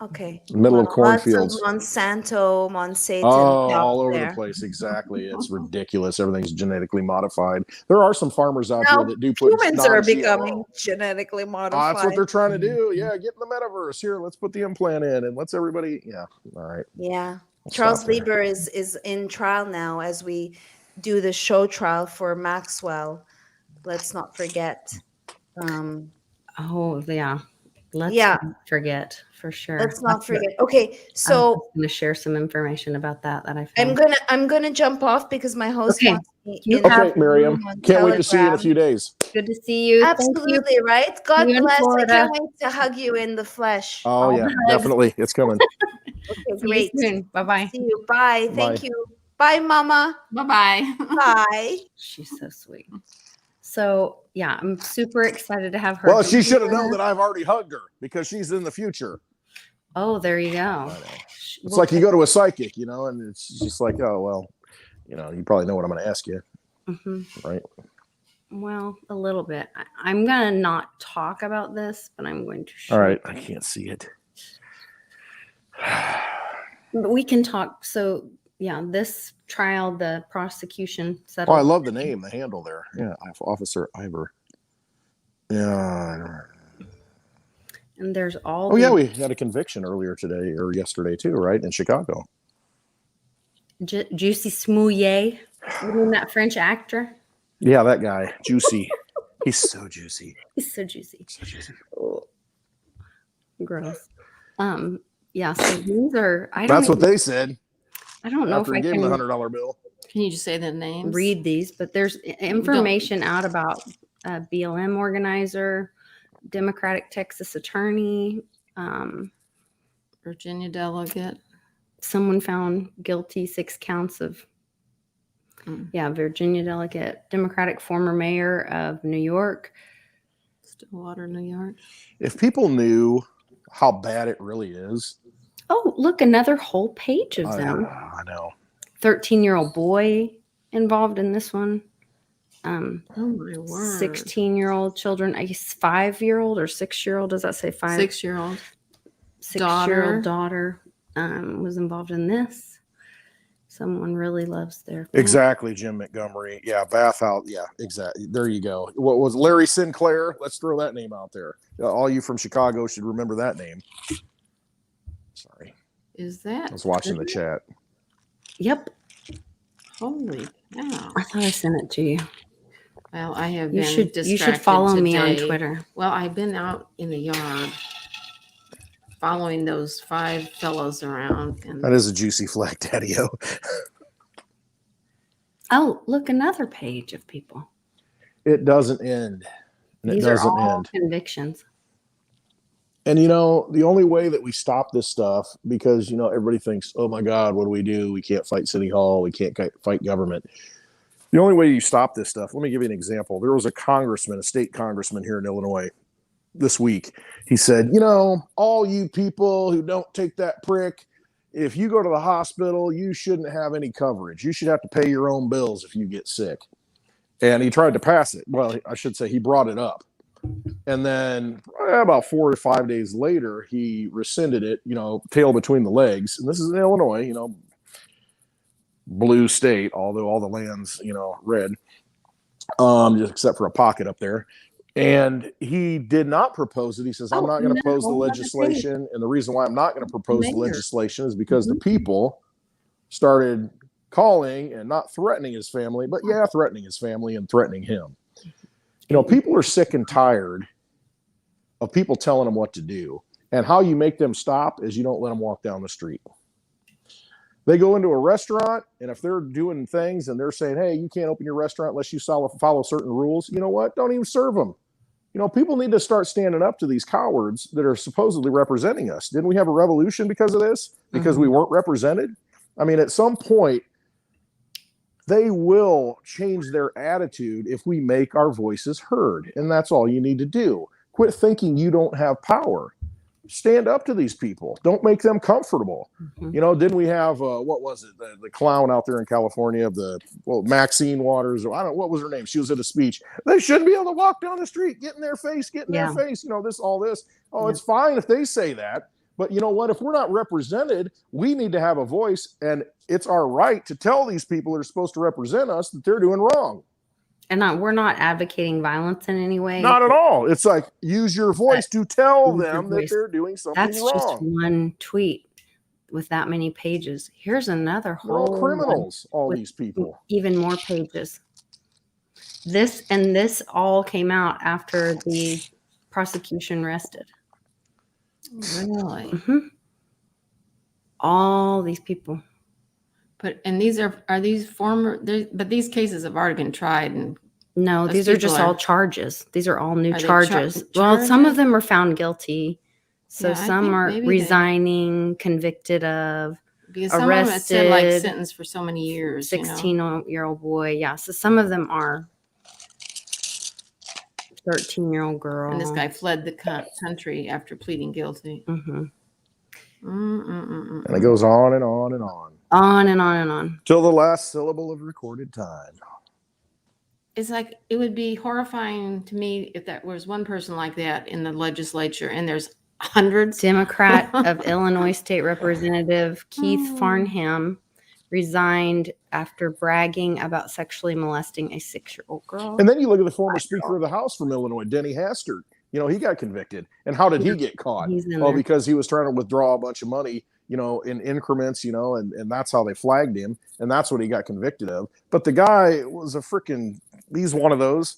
Okay. Middle of cornfields. Monsanto. All over the place. Exactly. It's ridiculous. Everything's genetically modified. There are some farmers out here that do put humans are becoming genetically modified. That's what they're trying to do. Yeah, get in the metaverse. Here, let's put the implant in and let's everybody. Yeah. All right. Yeah. Charles Lieber is in trial now as we do the show trial for Maxwell. Let's not forget. Let's not forget for sure. Let's not forget. Okay, so I'm going to share some information about that I found. I'm gonna jump off because my host wants me. Okay, Miriam. Can't wait to see you in a few days. Good to see you. Absolutely, right? God bless. I can't wait to hug you in the flesh. Oh yeah, definitely. It's coming. Okay, great. See you soon. Bye-bye. See you. Bye. Thank you. Bye, Mama. Bye-bye. Bye. She's so sweet. So yeah, I'm super excited to have her. Well, she should have known that I've already hugged her because she's in the future. Oh, there you go. I know. It's like you go to a psychic, and it's just like, oh, well, you probably know what I'm going to ask you. Mm-hmm. Right. Well, a little bit. I'm going to not talk about this, but I'm going to show All right. you. I can't see it. But we can talk. So yeah, this trial, the prosecution Oh, settled. I love the name, the handle there. Yeah. Officer Ivor. Yeah. And there's all. Oh, yeah. We had a conviction earlier today or yesterday too, right? In Chicago. Juicy Smouillet. You mean that French actor? Yeah, that guy. Juicy. He's so juicy. He's so juicy. So juicy. Oh, gross. Yeah, so these are. That's what they said. I don't know After if I he gave can him the $100 bill. Can you just say the names? read these, but there's information out about BLM organizer, Democratic Texas attorney, Virginia delegate. someone found guilty 6 counts of. Yeah, Virginia delegate, Democratic former mayor of New York. Stillwater, New York. If people knew how bad it really is. Oh, look, another whole page of them. I know. 13-year-old boy involved in this one. Oh my word. 16-year-old children, I guess 5-year-old or 6-year-old. Does that say 5? 6-year-old. 6-year-old daughter was involved in this. Someone really loves their family. Exactly, Jim Montgomery. Yeah, Bathhouse. Yeah, exactly. There you go. What was Larry Sinclair? Let's throw that name out there. All you from Chicago should remember that name. Sorry. Is that? I was watching the chat. Yep. Holy cow. I thought I sent it to you. Well, I have You been should distracted follow me on today. Twitter. Well, I've been out in the yard following those 5 fellows around. And That is a juicy flag, Daddy-O. Oh, look, another page of people. It doesn't end. And These it doesn't are all end. convictions. And, the only way that we stop this stuff, because, everybody thinks, oh, my God, what do? We can't fight City Hall. We can't fight government. The only way you stop this stuff, let me give you an example. There was a state congressman here in Illinois this week. He said, all you people who don't take that prick, if you go to the hospital, you shouldn't have any coverage. You should have to pay your own bills if you get sick. And he tried to pass it. Well, I should say he brought it up. And then about 4 or 5 days later, he rescinded it, tail between the legs. And this is in Illinois, blue state, although all the land's, red, just except for a pocket up there. And he did not propose it. He says, I'm not going to propose the legislation. And the reason why I'm not going to propose the legislation is because the people started calling and not threatening his family, but threatening his family and threatening him. People are sick and tired of people telling them what to do. And how you make them stop is you don't let them walk down the street. They go into a restaurant, and if they're doing things and they're saying, hey, you can't open your restaurant unless you follow certain rules, you know what? Don't even serve them. People need to start standing up to these cowards that are supposedly representing us. Didn't we have a revolution because of this? Because we weren't represented? I mean, at some point, they will change their attitude if we make our voices heard. And that's all you need to do. Quit thinking you don't have power. Stand up to these people. Don't make them comfortable. Didn't we have, what was it? The clown out there in California, Maxine Waters, or I don't know, what was her name? She was at a speech. They shouldn't be able to walk down the street, get in their face. All this. Oh, it's fine if they say that. But you know what? If we're not represented, we need to have a voice, and it's our right to tell these people that are supposed to represent us that they're doing wrong. And we're not advocating violence in any way. Not at all. It's like, use your voice to tell them that they're doing something wrong. That's just one tweet with that many pages. Here's another They're all whole criminals, all these people. Even more pages. This all came out after the prosecution rested. Really? All these people. And these are these former, but these cases have already been tried. And no, these are just all charges. These are all new charges. Well, some of them are found guilty. So some are resigning, convicted of, because some arrested. Of them it said like sentenced for so many years. 16-year-old boy. Yeah. So some of them are. 13-year-old girl. And this guy fled the country after pleading guilty. Mm-hmm. And it goes on and on and on. On and on and on. Till the last syllable of recorded time. It's like, it would be horrifying to me if there was one person like that in the legislature and there's hundreds. Democrat of Illinois State Representative Keith Farnham resigned after bragging about sexually molesting a 6-year-old girl. And then you look at the former Speaker of the House from Illinois, Denny Hastert. You know, he got convicted. And how did he get caught? Well, because he was trying to withdraw a bunch of money, you know, in increments, you know, and that's how they flagged him. And that's what he got convicted of. But the guy was he's one of those.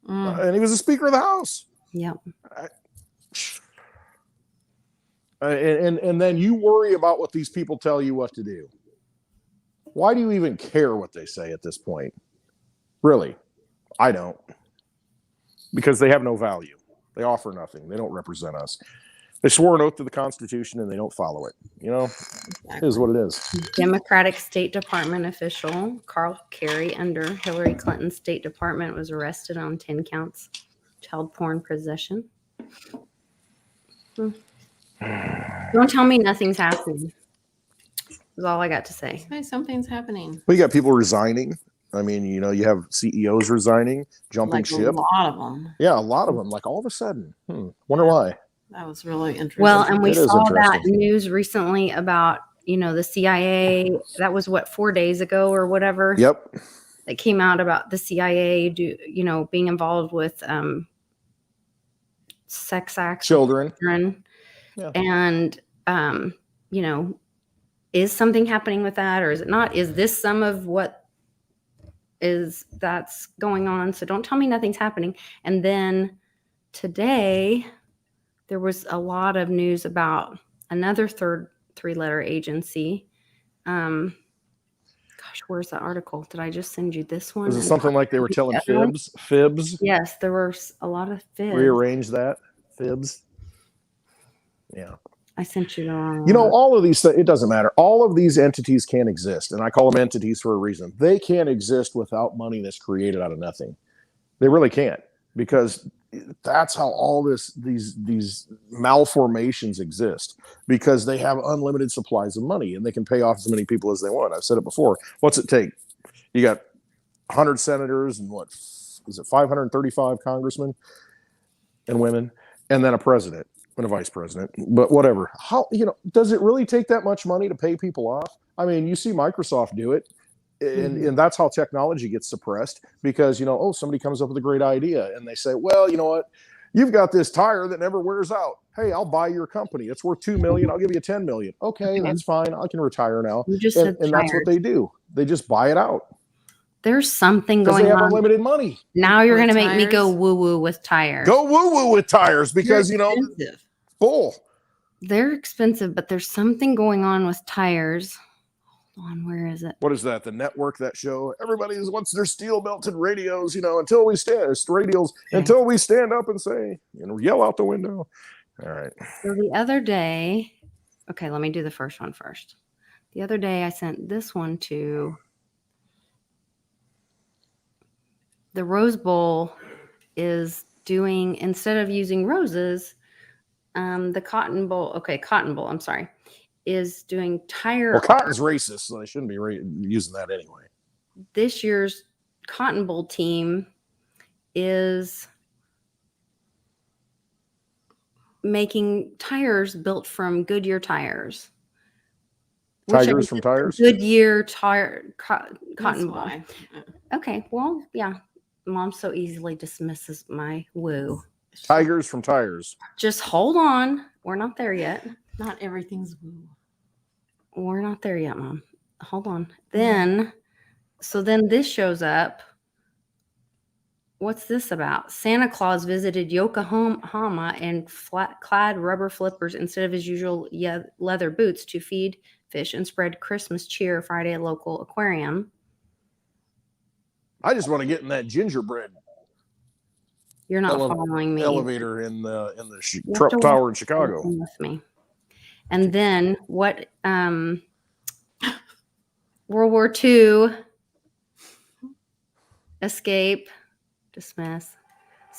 And he was a Speaker of the House. Yep. And then you worry about what these people tell you what to do. Why do you even care what they say at this point? Really? I don't. Because they have no value. They offer nothing. They don't represent us. They swore an oath to the Constitution and they don't follow it. You know, It is what it is. Democratic State Department official Carl Kerry under Hillary Clinton's State Department was arrested on 10 counts child porn possession. Don't tell me nothing's happening. That's all I got to say. Hey, something's happening. We got people resigning. I mean, you know, you have CEOs resigning, jumping ship. A lot of them. Yeah, a lot of them. Like all of a sudden. Wonder why. That was really interesting. Well, and we It is saw that interesting. news recently about, you know, the CIA. That was 4 days ago or whatever. Yep. That came out about the CIA, being involved with sex acts, Children. Yeah. And is something happening with that, or is it not? Is this some of what that's going on? So don't tell me nothing's happening. And then today there was a lot of news about another three-letter agency. Gosh, where's the article? Did I just send you this one? Was it something like they were telling fibs? Yes, there were a lot of fibs. Rearrange that. Fibs. Yeah. I sent you the wrong You know, one. all of these, it doesn't matter. All of these entities can't exist. And I call them entities for a reason. They can't exist without money that's created out of nothing. They really can't, because that's how all these malformations exist, because they have unlimited supplies of money and they can pay off as many people as they want. I've said it before. What's it take? You got 100 senators and 535 congressmen and women, and then a president and a vice president, but whatever. How, does it really take that much money to pay people off? I mean, you see Microsoft do it, and that's how technology gets suppressed, because, somebody comes up with a great idea and they say, well, you know what? You've got this tire that never wears out. Hey, I'll buy your company. It's worth $2 million. I'll give you $10 million. Okay, that's fine. I can retire now. You just said and that's what they do. They just buy it out. There's something Because going they have on. unlimited money. Now you're going to make me Tires? go woo-woo with tires. Go woo-woo with tires, because, They're expensive. bull. They're expensive, but there's something going on with tires. Hold on, where is it? What is that? The network, that show? Everybody wants their steel belted radios, until we stand up and say, yell out the window. All right. So the other day, okay, let me do the first one first. The other day I sent this one to the Rose Bowl is doing, instead of using roses, the Cotton Bowl, I'm sorry, is doing tire. Well, cotton's racist, so they shouldn't be using that anyway. This year's Cotton Bowl team is making tires built from Goodyear tires. Tigers from tires? Goodyear tire, Cotton That's Bowl. why. Okay, well, yeah. Mom so easily dismisses my woo. Tigers from tires. Just hold on. We're not there yet. Not everything's woo. We're not there yet, Mom. Hold on. Then this shows up. What's this about? Santa Claus visited Yokohama in flat-clad rubber flippers instead of his usual leather boots to feed fish and spread Christmas cheer Friday at local aquarium. I just want to get in that gingerbread You're not following me. elevator in the You have Trump to Tower in Chicago. walk with me. And then what? World War II, escape, dismiss.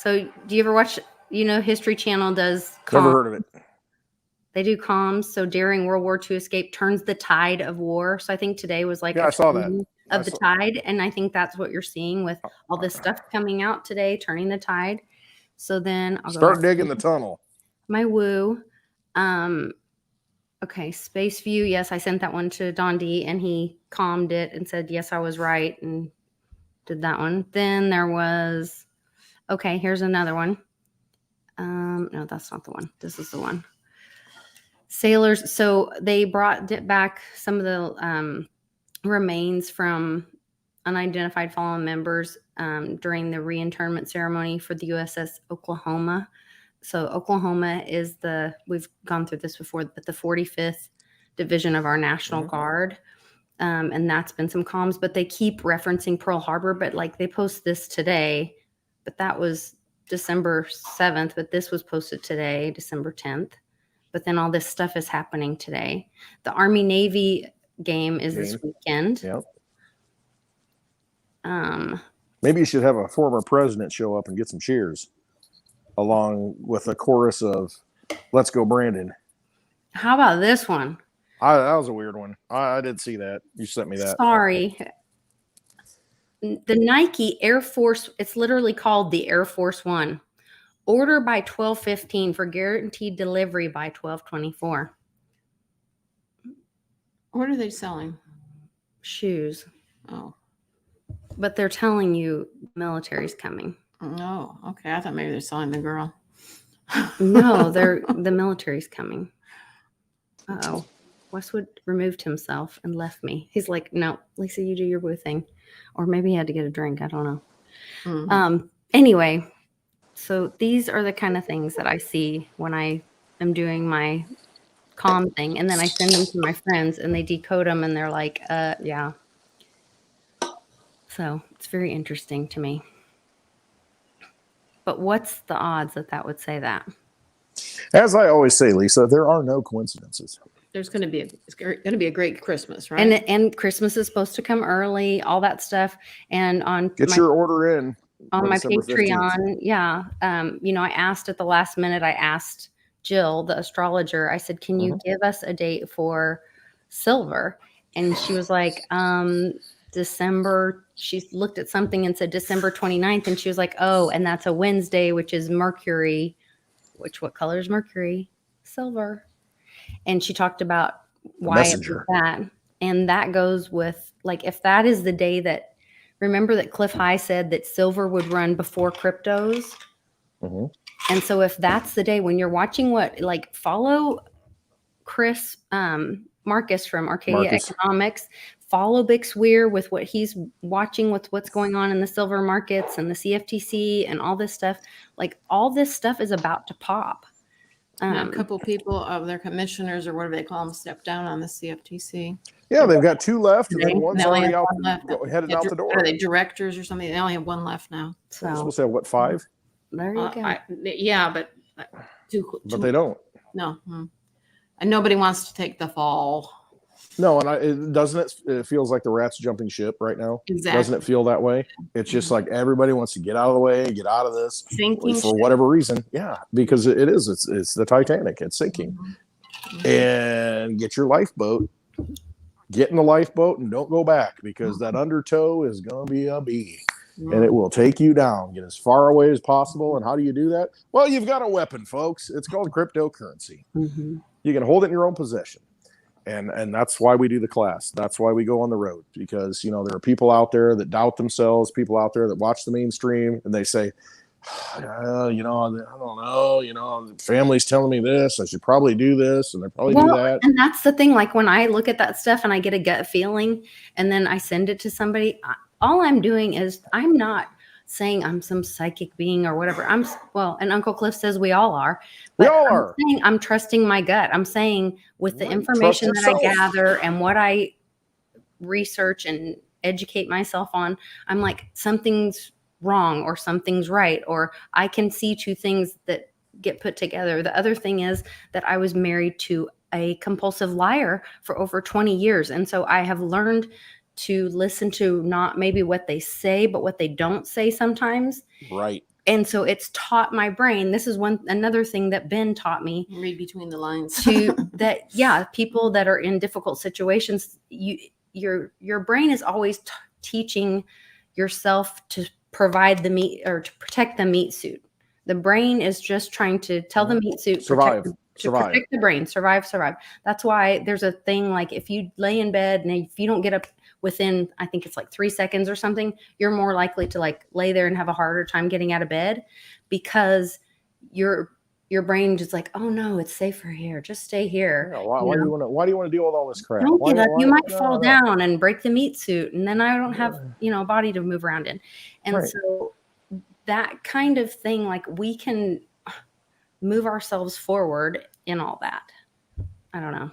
So do you ever watch, History Channel does Never heard of it. They do comms. So during World War II escape turns the tide of war. So I think today was like Yeah, I saw that. turning of the tide. And I think that's what you're seeing with all this stuff coming out today, turning the tide. So then I'll start digging the tunnel. My woo. Okay, Space View. Yes, I sent that one to Don D and he calmed it and said, yes, I was right, and did that one. Then there was, okay, here's another one. No, that's not the one. This is the one. Sailors. So they brought back some of the remains from unidentified fallen members during the reinterment ceremony for the USS Oklahoma. So Oklahoma is we've gone through this before, but the 45th Division of our National Guard. And that's been some comms, but they keep referencing Pearl Harbor, but like they post this today, but that was December 7th, but this was posted today, December 10th. But then all this stuff is happening today. The Army Navy game is this weekend. Yep. Maybe you should have a former president show up and get some cheers, along with a chorus of "Let's Go Brandon." How about this one? That was a weird one. I did see that. You sent me that. Sorry. The Nike Air Force, it's literally called the Air Force One. Order by 12/15 for guaranteed delivery by 12/24. What are they selling? Shoes. Oh. But they're telling you military's coming. Oh, okay. I thought maybe they're selling the girl. No, the military's coming. Uh-oh. Westwood removed himself and left me. He's like, no, Lisa, you do your woo thing. Or maybe he had to get a drink. I don't know. Mm-hmm. Anyway, so these are the kind of things that I see when I am doing my comm thing. And then I send them to my friends and they decode them and they're like, yeah. So it's very interesting to me. But what's the odds that would say that? As I always say, Lisa, there are no coincidences. There's going to be a great Christmas, right? And Christmas is supposed to come early, all that stuff. And get your order in on my December Patreon. 15th. Yeah. I asked at the last minute, I asked Jill, the astrologer, I said, can you give us a date for silver? And she was like, December, she looked at something and said December 29th. And she was like, oh, and that's a Wednesday, which is Mercury, what color is Mercury? Silver. And she talked about why it's that. And that goes with, like, if that is the day that, remember that Cliff High said that silver would run before cryptos. Mm-hmm. And so if that's the day when you're watching follow Chris Marcus from Arcadia Economics, follow Bix Weir with what he's watching with what's going on in the silver markets and the CFTC and all this stuff. Like, all this stuff is about to pop. A couple people of their commissioners or whatever they call them stepped down on the CFTC. Yeah, they've got two left, and then one's already headed out the door. Are they directors or something? They only have one left now. So they're supposed to have 5? There you go. But two. But they don't. No, and nobody wants to take the fall. No, and it feels like the rat's jumping ship right now. Exactly. Doesn't it feel that way? It's just like everybody wants to get out of the way, get out of this sinking for whatever reason. Yeah, because it's the Titanic. It's sinking. Mm-hmm. And get your lifeboat. Get in the lifeboat and don't go back, because that undertow is going to be a bee. Mm-hmm. And it will take you down. Get as far away as possible. And how do you do that? Well, you've got a weapon, folks. It's called cryptocurrency. Mm-hmm. You can hold it in your own possession. And that's why we do the class. That's why we go on the road, because, there are people out there that doubt themselves, people out there that watch the mainstream and they say, I don't know, family's telling me this, I should probably do this, and they probably do that. And that's the thing. Like, when I look at that stuff and I get a gut feeling and then I send it to somebody, all I'm doing is, I'm not saying I'm some psychic being or whatever. And Uncle Cliff says we all are. But we all are. I'm trusting my gut. I'm saying with the information that I gather and what I research and educate myself on, I'm like, something's wrong or something's right, or I can see two things that get put together. The other thing is that I was married to a compulsive liar for over 20 years. And so I have learned to listen to not maybe what they say, but what they don't say sometimes. Right. And so it's taught my brain. This is another thing that Ben taught me. Read between the lines. People that are in difficult situations, your brain is always teaching yourself to provide the meat or to protect the meat suit. The brain is just trying to tell the meat suit Survive. protect the brain, survive. That's why there's a thing like if you lay in bed and if you don't get up within, I think it's like 3 seconds or something, you're more likely to like lay there and have a harder time getting out of bed because your brain just like, oh no, it's safer here. Just stay here. Yeah, why do you want to deal with all this crap? Don't get up. You might fall down and break the meat suit, and then I don't have a body to move around in. And so that kind of thing, like we can move ourselves forward in all that. I don't know.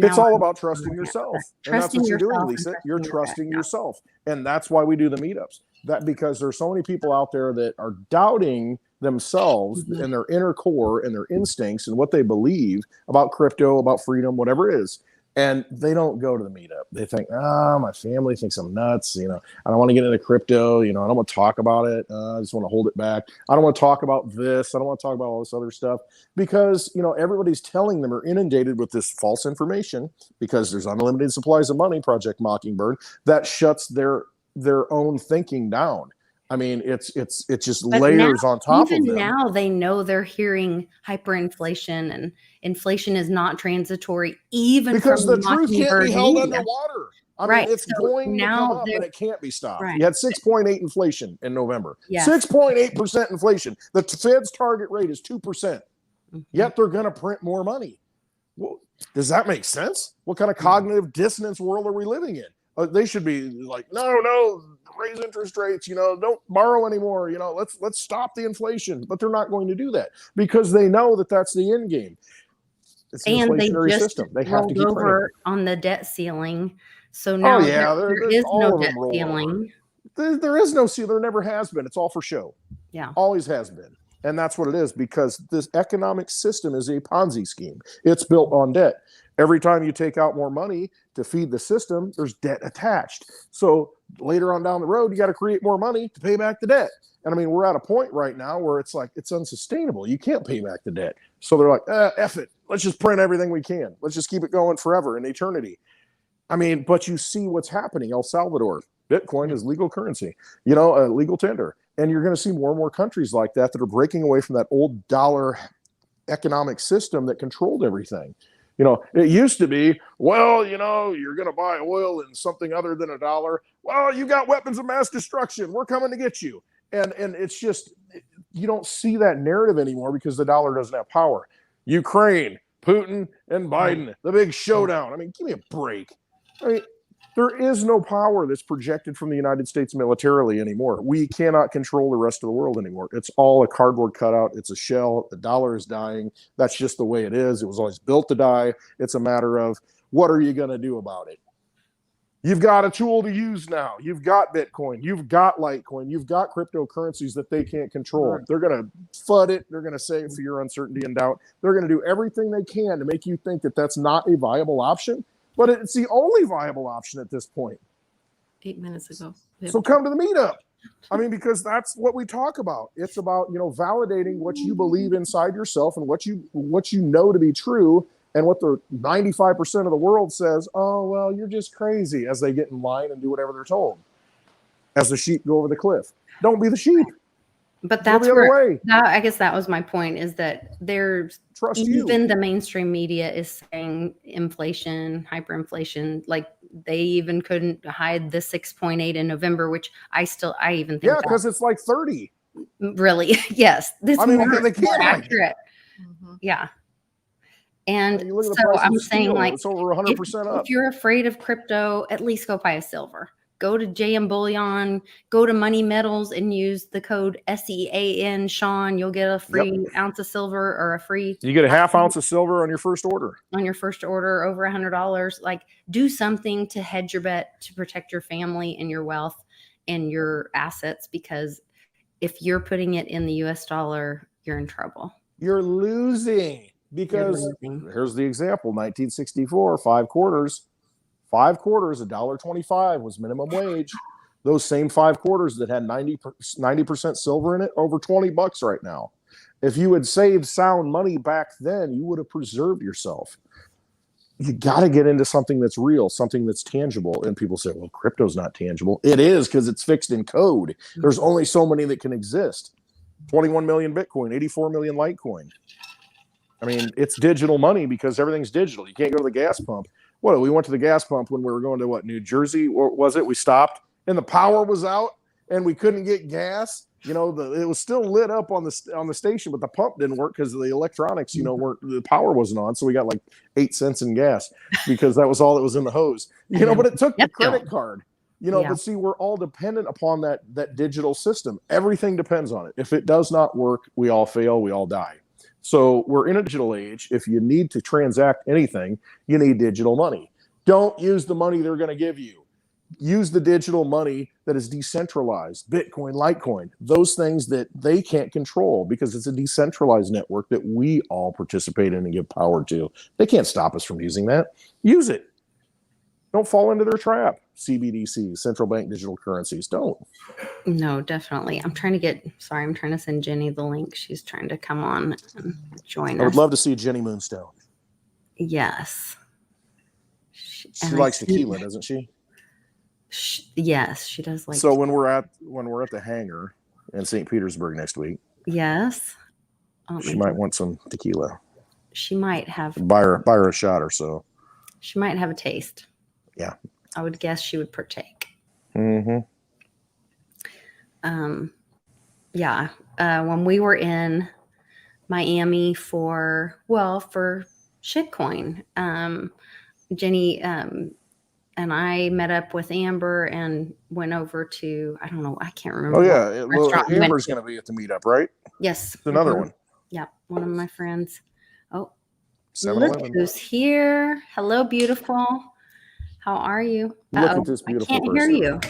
It's all about trusting yourself. And that's what you're doing, Lisa. You're trusting yourself. And that's why we do the meetups. Because there's so many people out there that are doubting themselves and their inner core and their instincts and what they believe about crypto, about freedom, whatever it is. And they don't go to the meetup. They think, my family thinks I'm nuts. I don't want to get into crypto. I don't want to talk about it. I just want to hold it back. I don't want to talk about this. I don't want to talk about all this other stuff because, everybody's telling them or inundated with this false information because there's unlimited supplies of money, Project Mockingbird, that shuts their own thinking down. I mean, it's just layers on top of them. Even now, they know they're hearing hyperinflation and inflation is not transitory, even because the from truth can't be held media. underwater. I mean, it's going to come up and it can't be stopped. Right. You had 6.8 inflation in November. Yes. 6.8% inflation. The Fed's target rate is 2%. Yet they're going to print more money. Well, does that make sense? What kind of cognitive dissonance world are we living in? They should be like, no, raise interest rates, don't borrow anymore, let's stop the inflation. But they're not going to do that because they know that that's the end game. It's an inflationary system. They have to keep over on the debt ceiling. So now there is no debt ceiling. There is no ceiling. There never has been. It's all for show. Yeah. Always has been. And that's what it is because this economic system is a Ponzi scheme. It's built on debt. Every time you take out more money to feed the system, there's debt attached. So later on down the road, you got to create more money to pay back the debt. And I mean, we're at a point right now where it's like, it's unsustainable. You can't pay back the debt. So they're like, F it. Let's just print everything we can. Let's just keep it going forever in eternity. I mean, but you see what's happening. El Salvador, Bitcoin is legal currency, a legal tender. And you're going to see more and more countries like that are breaking away from that old dollar economic system that controlled everything. It used to be, you're going to buy oil in something other than $1. Well, you got weapons of mass destruction. We're coming to get you. And it's just, you don't see that narrative anymore because the dollar doesn't have power. Ukraine, Putin, and Biden, the big showdown. I mean, give me a break. I mean, there is no power that's projected from the United States militarily anymore. We cannot control the rest of the world anymore. It's all a cardboard cutout. It's a shell. The dollar is dying. That's just the way it is. It was always built to die. It's a matter of what are you going to do about it? You've got a tool to use now. You've got Bitcoin. You've got Litecoin. You've got cryptocurrencies that they can't control. They're going to FUD it. They're going to say for your uncertainty and doubt. They're going to do everything they can to make you think that that's not a viable option. But it's the only viable option at this point. 8 minutes ago. Yep. So come to the meetup. I mean, because that's what we talk about. It's about, validating what you believe inside yourself and what you know to be true and what the 95% of the world says, oh, well, you're just crazy as they get in line and do whatever they're told. As the sheep go over the cliff. Don't be the sheep. But that's where I guess that was my point is that there's even the mainstream media is saying inflation, hyperinflation, like they even couldn't hide the 6.8 in November, which I even think. Yeah, because it's like 30. Really? Yes. This is more accurate. Mm-hmm. Yeah. And so I'm saying like it's over 100% up. If you're afraid of crypto, at least go buy a silver. Go to JM Bullion, go to Money Metals and use the code SEAN Sean. You'll get a free ounce of silver or a free. You get a half ounce of silver on your first order. On your first order, over $100. Like do something to hedge your bet to protect your family and your wealth and your assets. Because if you're putting it in the US dollar, you're in trouble. You're losing because here's the example: 1964, 5 quarters. $5, $1.25 was minimum wage. Those same 5 quarters that had 90% silver in it, over $20 right now. If you had saved sound money back then, you would have preserved yourself. You got to get into something that's real, something that's tangible. And people say, well, crypto's not tangible. It is, because it's fixed in code. There's only so many that can exist. 21 million Bitcoin, 84 million Litecoin. I mean, it's digital money because everything's digital. You can't go to the gas pump. We went to the gas pump when we were going to New Jersey? What was it? We stopped and the power was out and we couldn't get gas. It was still lit up on the station, but the pump didn't work because the electronics, the power wasn't on. So we got like 8 cents in gas because that was all that was in the hose. But it took the credit card. But see, we're all dependent upon that digital system. Everything depends on it. If it does not work, we all fail, we all die. So we're in a digital age. If you need to transact anything, you need digital money. Don't use the money they're going to give you. Use the digital money that is decentralized, Bitcoin, Litecoin, those things that they can't control because it's a decentralized network that we all participate in and give power to. They can't stop us from using that. Use it. Don't fall into their trap. CBDCs, central bank digital currencies. Don't. No, definitely. I'm trying to send Jenny the link. She's trying to come on and join us. I would love to see Jenny Moonstone. Yes. She likes tequila, doesn't she? Yes, she does like. So when we're at the hangar in St. Petersburg next week, yes, she might want some tequila. She might have. Buy her a shot or so. She might have a taste. Yeah, I would guess she would partake. Mm-hmm. Yeah. When we were in Miami for shitcoin, Jenny and I met up with Amber and went over to, I don't know, I can't remember. Oh, yeah. Amber's going to be at the meetup, right? Yes. It's another one. Yeah. One of my friends. Oh, 7-Eleven. Look who's here. Hello, beautiful. How are you? Look at this beautiful person. I can't hear you.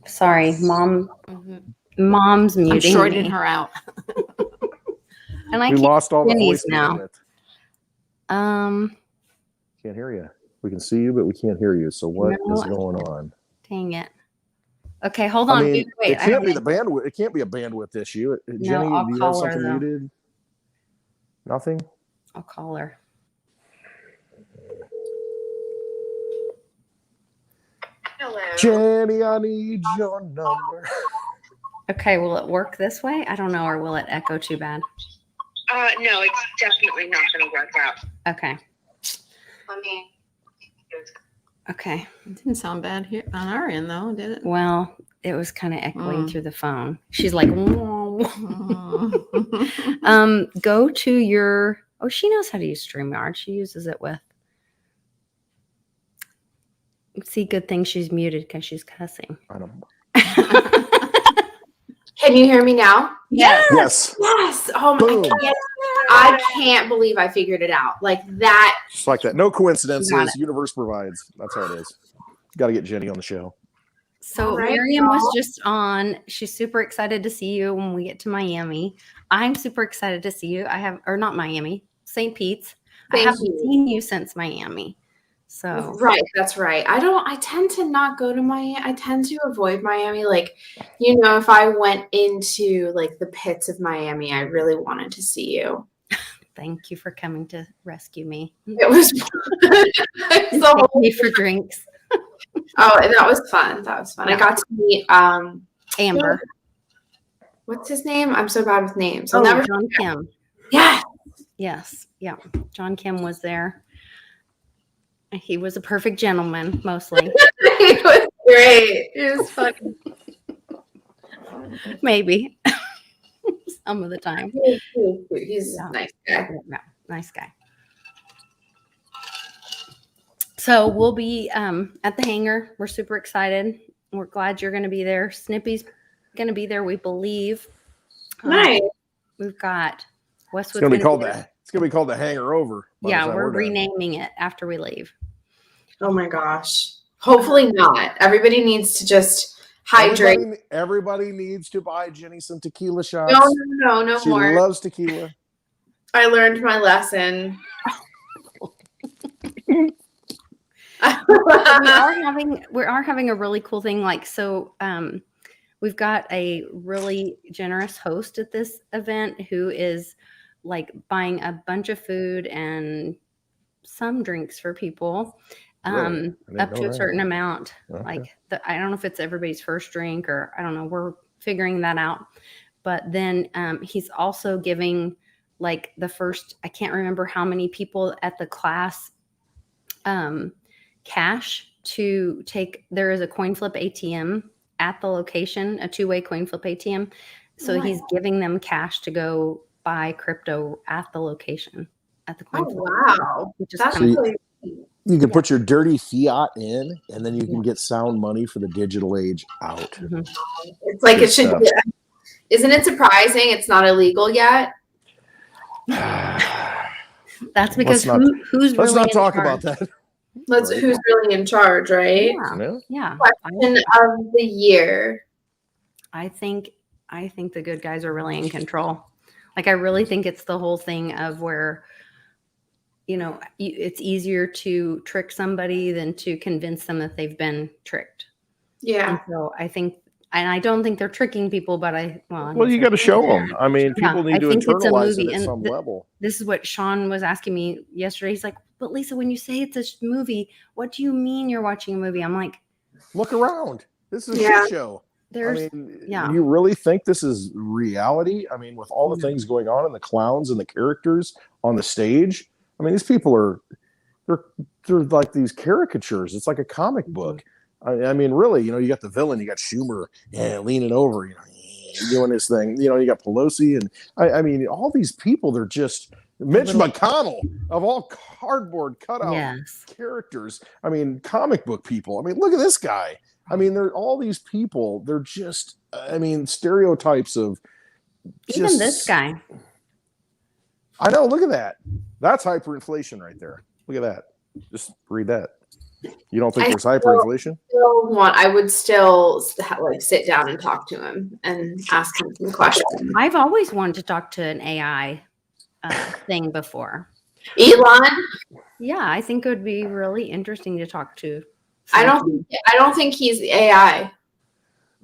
Sorry, Mom. Mm-hmm. Mom's muting. I'm shorting her out. And I we lost all the Jenny's voice now. Can't hear you. We can see you, but we can't hear you. So what is going on? Dang it. Okay, hold on. Wait. It can't be the bandwidth. It can't be a bandwidth issue. Jenny, I'll do you call have her, something though. muted? Nothing? I'll call her. Hello. Jenny, I need your number. Okay, will it work this way? I don't know, or will it echo too bad? No, it's definitely not going to work out. Okay. Let me. Okay. It didn't sound bad here on our end, though, did it? Well, it was kind of echoing through the phone. She's like, whoa. Go to your. Oh, she knows how to use StreamYard. She uses it with. See, good thing she's muted because she's cussing. I don't know. Can you hear me now? Yes. Yes. Yes. Oh Boom. I can't believe I figured it out. Like that. Just like that. No coincidences. Got it. Universe provides. That's how it is. Got to get Jenny on the show. So All right, Miriam was y'all. just on. She's super excited to see you when we get to Miami. I'm super excited to see you. Not Miami, St. Pete's. I Thank haven't you. seen you since Miami. So Right. That's right. I tend to not go to Miami. I tend to avoid Miami. Like, if I went into like the pits of Miami, I really wanted to see you. thank you for coming to rescue me. It was Take so, me for drinks. that was fun. I got to meet Amber. what's his name? I'm so bad with names. John Kim. Yeah. Yes. Yeah. John Kim was there. He was a perfect gentleman, mostly. It was great. It was fun. Maybe. Some of the time. He's a nice guy. Yeah, nice guy. So we'll be at the hangar. We're super excited. We're glad you're going to be there. Snippy's going to be there, we believe. Nice. We've got It's Westwood. going to be called the Hangar Over. Yeah, we're renaming it after we leave. Oh my gosh. Hopefully not. Everybody needs to just hydrate. Everybody needs to buy Jenny some tequila shots. No She more. loves tequila. I learned my lesson. we are having a really cool thing. Like, so we've got a really generous host at this event who is like buying a bunch of food and some drinks for people, Really? up to a certain amount. Okay. Like I don't know if it's everybody's first drink or I don't know. We're figuring that out. But then he's also giving like the first, I can't remember how many people at the class, cash to take. There is a coin flip ATM at the location, a two-way coin flip ATM. So he's giving them cash to go buy crypto at the location at the coin flip. Wow. Which is That's kind of really You can put your dirty fiat in, and then you can get sound money for the digital age out. Mm-hmm. It's like Good it should stuff. be. Isn't it surprising it's not illegal yet? That's because who's Let's really not in talk charge? about that. Let's Right. Who's really in charge, right? Yeah. Yeah. Yeah. Question of the year. I think the good guys are really in control. Like I really think it's the whole thing of where, you know, it's easier to trick somebody than to convince them that they've been tricked. Yeah. And so I think, and I don't think they're tricking people, but Well, you got to show them. I mean, people need to think it's a internalize movie, it at and some level. This is what Sean was asking me yesterday. He's like, "But Lisa, when you say it's a movie, what do you mean you're watching a movie?" I'm like, Look around. This is a Yeah. shit show. "There's, I mean, yeah. you really think this is reality? I mean, with all the things going on and the clowns and the characters on the stage, I mean, these people are they're like these caricatures. It's like a comic book. I mean, really, you know, you got the villain, you got Schumer, leaning over, you know, doing his thing. You know, you got Pelosi, and I mean, all these people. They're just Mitch McConnell of all cardboard cutout yes, characters. I mean, comic book people. I mean, look at this guy. I mean, they're all these people. They're just, I mean, stereotypes of. Even this guy. I know. Look at that. That's hyperinflation right there. Look at that. Just read that. You don't think there's hyperinflation? I would still like sit down and talk to him and ask him some questions. I've always wanted to talk to an AI thing before. Elon? Yeah, I think it would be really interesting to talk to. I don't think he's AI.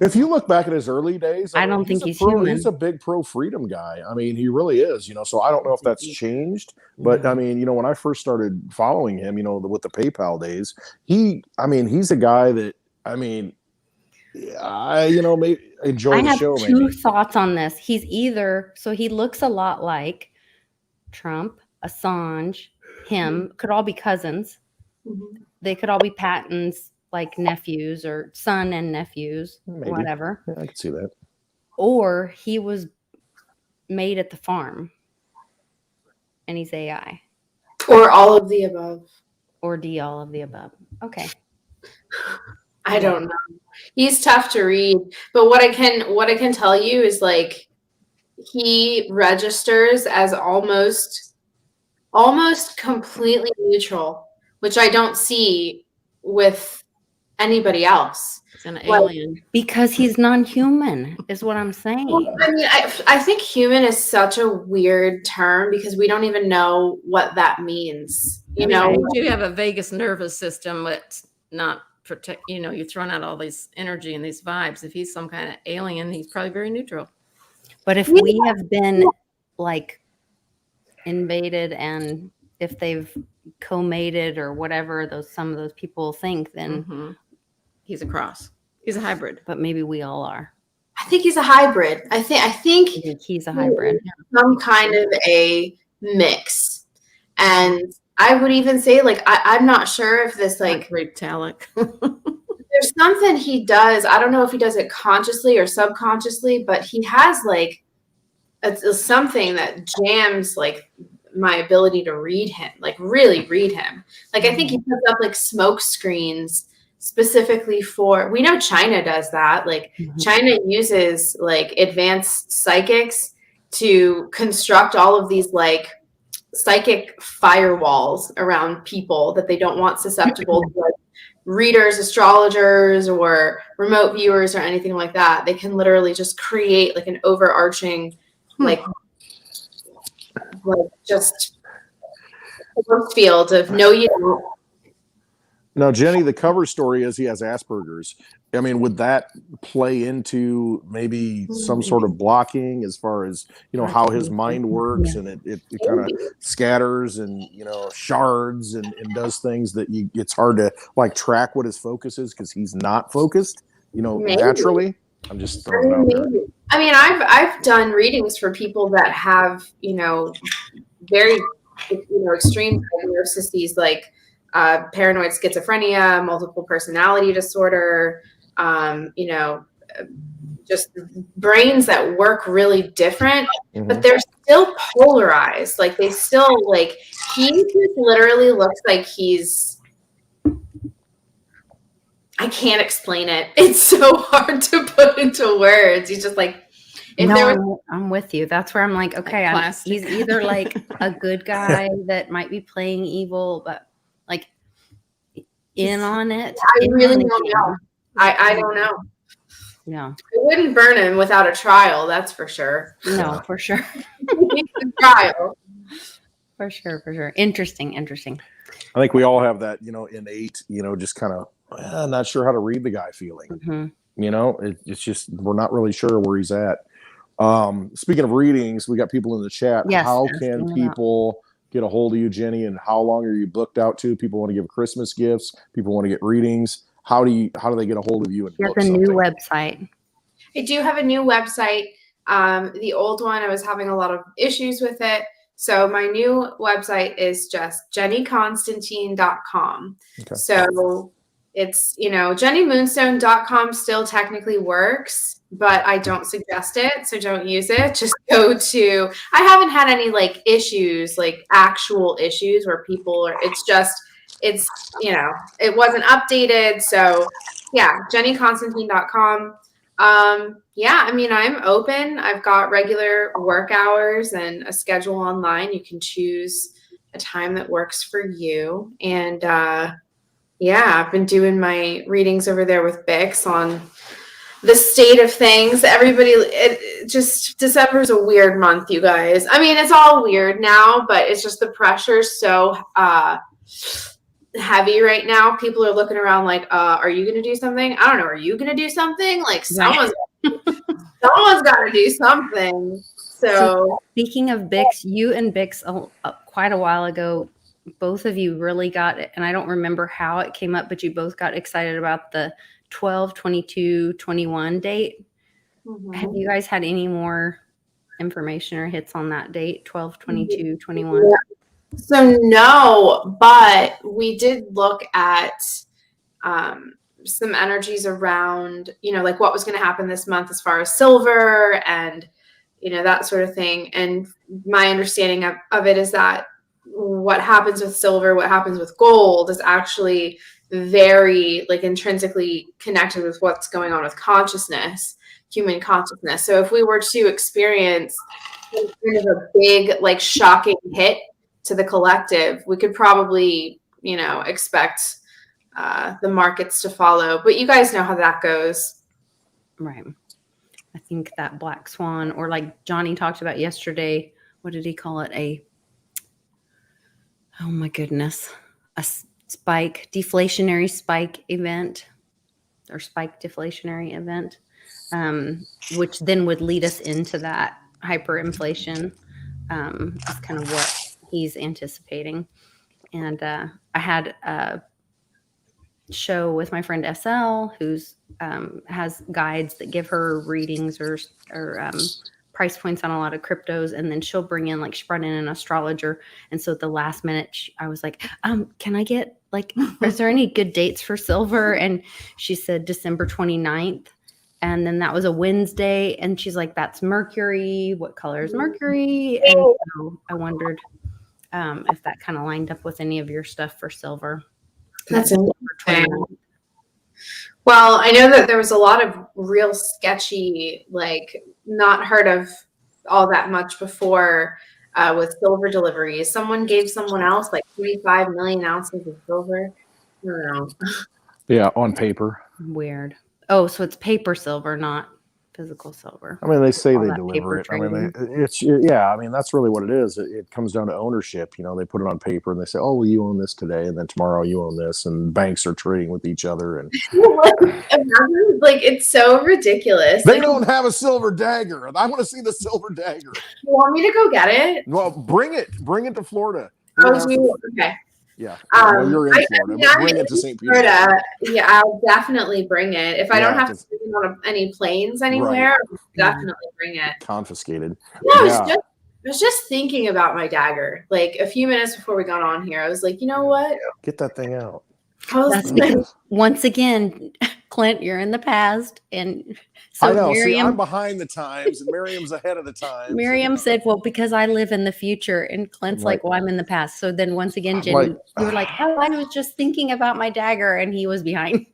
If you look back at his early days, I don't think he's pro, human. He's a big pro-freedom guy. I mean, he really is, you know, so I don't know if that's changed. But, I mean, you know, when I first started following him, you know, with the PayPal days, he's a guy that, I mean, I, you know, may enjoy the show. I have two thoughts on this. He's either, so he looks a lot like Trump, Assange, him, could all be cousins. Mm-hmm. They could all be Patton's like nephews or son and nephews, Maybe. whatever. Yeah, I can see that. Or he was made at the farm and he's AI. Or all of the above. Or D, all of the above. Okay. I don't know. He's tough to read. But what I can tell you is like he registers as almost completely neutral, which I don't see with anybody else. It's an alien. Because he's non-human is what I'm saying. Well, I mean, I think human is such a weird term because we don't even know what that means. You know, you have a vagus nervous system that's not protect. You know, you're throwing out all this energy and these vibes. If he's some kind of alien, he's probably very neutral. But if we have been like invaded and if they've co-mated or whatever some of those people think, then he's a cross. He's a hybrid. But maybe we all are. I think he's a hybrid. I think he's a hybrid. Some kind of a mix. And I would even say, like, I'm not sure if this, like, Retallic. there's something he does. I don't know if he does it consciously or subconsciously, but he has, like, it's something that jams, like, my ability to read him, like, really read him. Like, I think he puts up, like, smoke screens specifically for, we know China does that. Like, China uses, like, advanced psychics to construct all of these, like, psychic firewalls around people that they don't want susceptible to, like, readers, astrologers, or remote viewers or anything like that. They can literally just create, like, an overarching, like, like just force field of no, you don't. Now, Jenny, the cover story is he has Asperger's. I mean, would that play into maybe some sort of blocking as far as, how his mind works, and it kind of scatters and, shards and does things that it's hard to like track what his focus is because he's not focused, naturally. I'm just throwing it out there. I mean, I've done readings for people that have, very, extreme diagnoses like paranoid schizophrenia, multiple personality disorder, just brains that work really different, but they're still polarized. Like they still he just literally looks like I can't explain it. It's so hard to put into words. He's just like, I'm with you. That's where I'm like, okay, he's either like a good guy that might be playing evil, but like in on it. I really don't know. I don't know. No. I wouldn't burn him without a trial, that's for sure. No, for sure. Trial. For sure. Interesting. I think we all have that, innate, just kind of not sure how to read the guy feeling. It's just we're not really sure where he's at. Speaking of readings, we got people in the chat. Yes, how can people get a hold of you, Jenny, and how long are you booked out to? People want to give Christmas gifts. People want to get readings. How do they get a hold of you? And you have a new website. I do have a new website. The old one, I was having a lot of issues with it. So my new website is just jennyconstantine.com. Okay. So it's, jennymoonstone.com still technically works, but I don't suggest it. So don't use it. Just go to, I haven't had any issues, actual issues where people are, it wasn't updated. So yeah, jennyconstantine.com. I mean, I'm open. I've got regular work hours and a schedule online. You can choose a time that works for you. And, I've been doing my readings over there with Bix on the state of things. December is a weird month, you guys. I mean, it's all weird now, but it's just the pressure's so heavy right now. People are looking around like, are you going to do something? I don't know. Are you going to do something? Like someone's got to do something. So speaking of Bix, you and Bix quite a while ago, both of you really got it. And I don't remember how it came up, but you both got excited about the 12/22/21 date. Have you guys had any more information or hits on that date, 12/22/21? Yeah. So no, but we did look at some energies around, what was going to happen this month as far as silver and, that sort of thing. And my understanding of it is that what happens with silver, what happens with gold is actually very intrinsically connected with what's going on with consciousness, human consciousness. So if we were to experience kind of a big, shocking hit to the collective, we could probably, expect the markets to follow. But you guys know how that goes. Right. I think that black swan, or like Johnny talked about yesterday, what did he call it? Oh my goodness. A deflationary spike event, or spike deflationary event, which then would lead us into that hyperinflation. Is kind of what he's anticipating. And I had a show with my friend SL, who's has guides that give her readings or price points on a lot of cryptos, and then she'll bring in she brought in an astrologer. And so at the last minute I was like, can I get is there any good dates for silver? And she said December 29th. And then that was a Wednesday, and she's like, that's Mercury. What color is Mercury? And so I wondered if that kind of lined up with any of your stuff for silver. That's interesting. Well, I know that there was a lot of real sketchy, not heard of all that much before with silver deliveries. Someone gave someone else 25 million ounces of silver. I don't know. Yeah, on paper. Weird. Oh, so it's paper silver, not physical silver. I mean, they say All they that deliver paper it. I mean, trading. I mean, that's really what it is. It comes down to ownership. You know, they put it on paper and they say, oh, well, you own this today. And then tomorrow you own this. And banks are trading with each other. And Imagine, like, it's so ridiculous. they Like, don't have a silver dagger. I want to see the silver dagger. you want me to go get it? Well, bring it to Florida. Okay. Yeah. Well, you're in Florida, but bring it to St. Petersburg. Florida. Yeah, I'll definitely bring it. If I don't have to bring it on any planes anywhere, I'll definitely bring it. Confiscated. No, I was just thinking about my dagger. Like a few minutes before we got on here, I was like, you know what? Get that thing out. That's because, once again, Clint, you're in the past, and so I know. Miriam, See, I'm behind the times, and Miriam's ahead of the times. Miriam said, "Well, because I live in the future," and Clint's like, "Well, I'm in the past." So then, once again, Jenny, you were like, "Oh, I was just thinking about my dagger," and he was behind.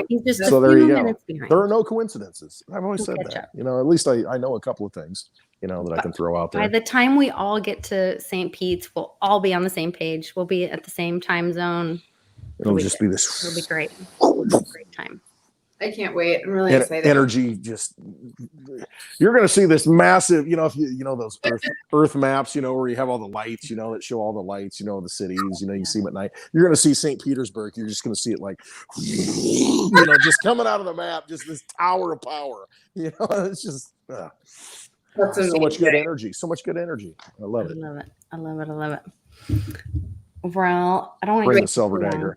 He's just so a there few you go. minutes behind. There are no coincidences. I've always said that. You know, at least I know a couple of things. You know, that I can throw out there. By the time we all get to St. Pete's, we'll all be on the same page. We'll be at the same time zone. It'll just be this. It'll be great. It'll be a great time. I can't wait. I'm really excited. Energy, you're going to see this massive, you know, if you know those Earth maps, you know, where you have all the lights, you know, that show all the lights, you know, the cities, you know, you see them at night. You're going to see St. Petersburg. You're just going to see it like, you know, just coming out of the map, just this tower of power. You know, it's just That's so much good energy. So much good energy. I love it. I love it. Well, I don't want to bring the silver dagger.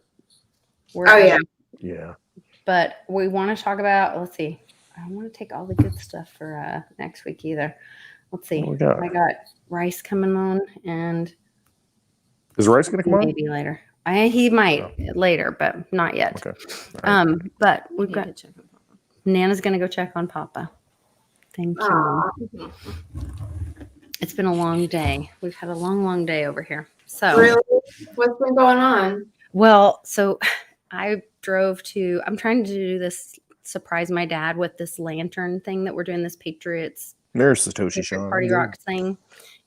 Yeah. But we want to talk about, let's see. I don't want to take all the good stuff for next week either. Let's see. I got Rice coming on, and is Rice going to come on? Maybe later. He might later, but not yet. Okay. Right. But we've got Nana's going to go check on Papa. Thank you. It's been a long day. We've had a long day over here. So really, what's been going on? Well, so I'm trying to do this, surprise my dad with this lantern thing that we're doing, this Patriots. There's Satoshi Sean. Party Rock thing.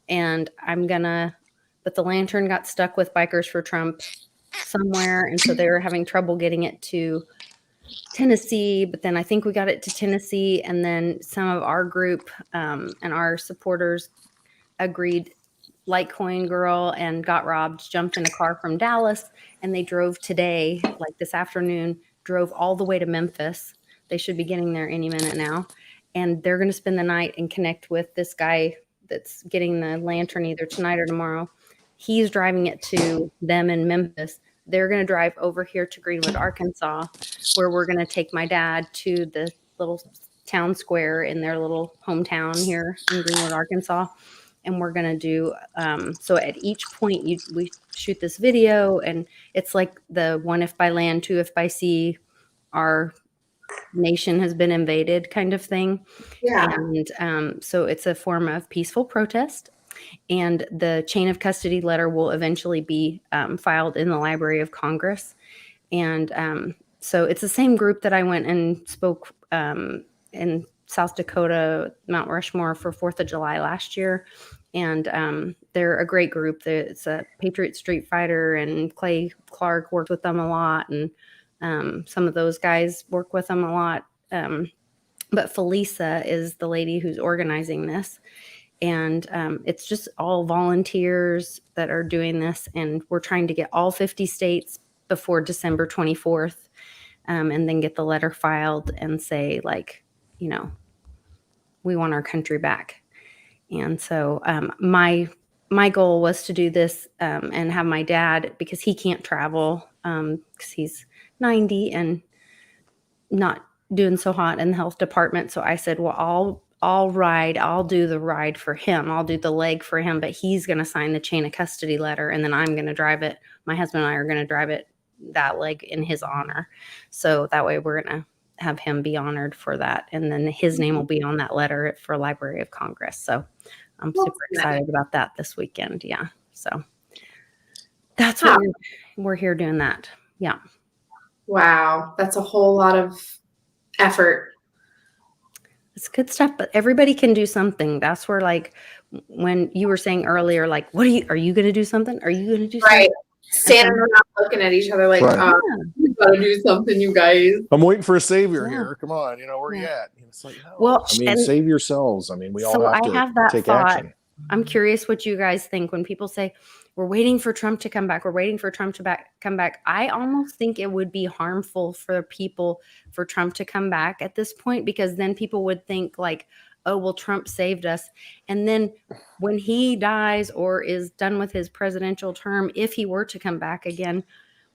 And but the lantern got stuck with Bikers for Trump somewhere. And so they were having trouble getting it to Tennessee, but then I think we got it to Tennessee, and then some of our group and our supporters agreed, Litecoin girl and got robbed, jumped in a car from Dallas, and they drove today, like this afternoon, drove all the way to Memphis. They should be getting there any minute now, and they're going to spend the night and connect with this guy that's getting the lantern either tonight or tomorrow. He's driving it to them in Memphis. They're going to drive over here to Greenwood, Arkansas, where we're going to take my dad to the little town square in their little hometown here in Greenwood, Arkansas. And we're going to do, so at each point we shoot this video, and it's like the 1 if by land, 2 if by sea, our nation has been invaded kind of thing. Yeah. And so it's a form of peaceful protest. And the chain of custody letter will eventually be filed in the Library of Congress. And so it's the same group that I went and spoke in South Dakota, Mount Rushmore for 4th of July last year. And they're a great group. It's a Patriot Street Fighter, and Clay Clark worked with them a lot. And some of those guys work with them a lot. But Felisa is the lady who's organizing this. And it's just all volunteers that are doing this. And we're trying to get all 50 states before December 24th, and then get the letter filed and say, like, you know, we want our country back. And so my goal was to do this and have my dad, because he can't travel because he's 90 and not doing so hot in the health department. So I said, well, I'll do the ride for him. I'll do the leg for him, but he's going to sign the chain of custody letter, and then I'm going to drive it. My husband and I are going to drive it, that leg, in his honor. So that way we're going to have him be honored for that. And then his name will be on that letter for Library of Congress. So I'm super excited about that this weekend. Yeah. So that's what we're here doing that. Yeah. Wow. That's a whole lot of effort. It's good stuff, but everybody can do something. That's where, like, when you were saying earlier, like, are you going to do something? Are you going to do something? Right. Standing around looking at each other like, gotta do something, you guys. I'm waiting for a savior Yeah. here. Come on, where you Yeah. at? And it's like, no. Well, I mean, and save yourselves. I mean, we all so have I to have that take thought. action. I'm curious what you guys think when people say, we're waiting for Trump to come back. We're waiting for Trump to come back. I almost think it would be harmful for people for Trump to come back at this point, because then people would think like, oh, well, Trump saved us. And then when he dies or is done with his presidential term, if he were to come back again,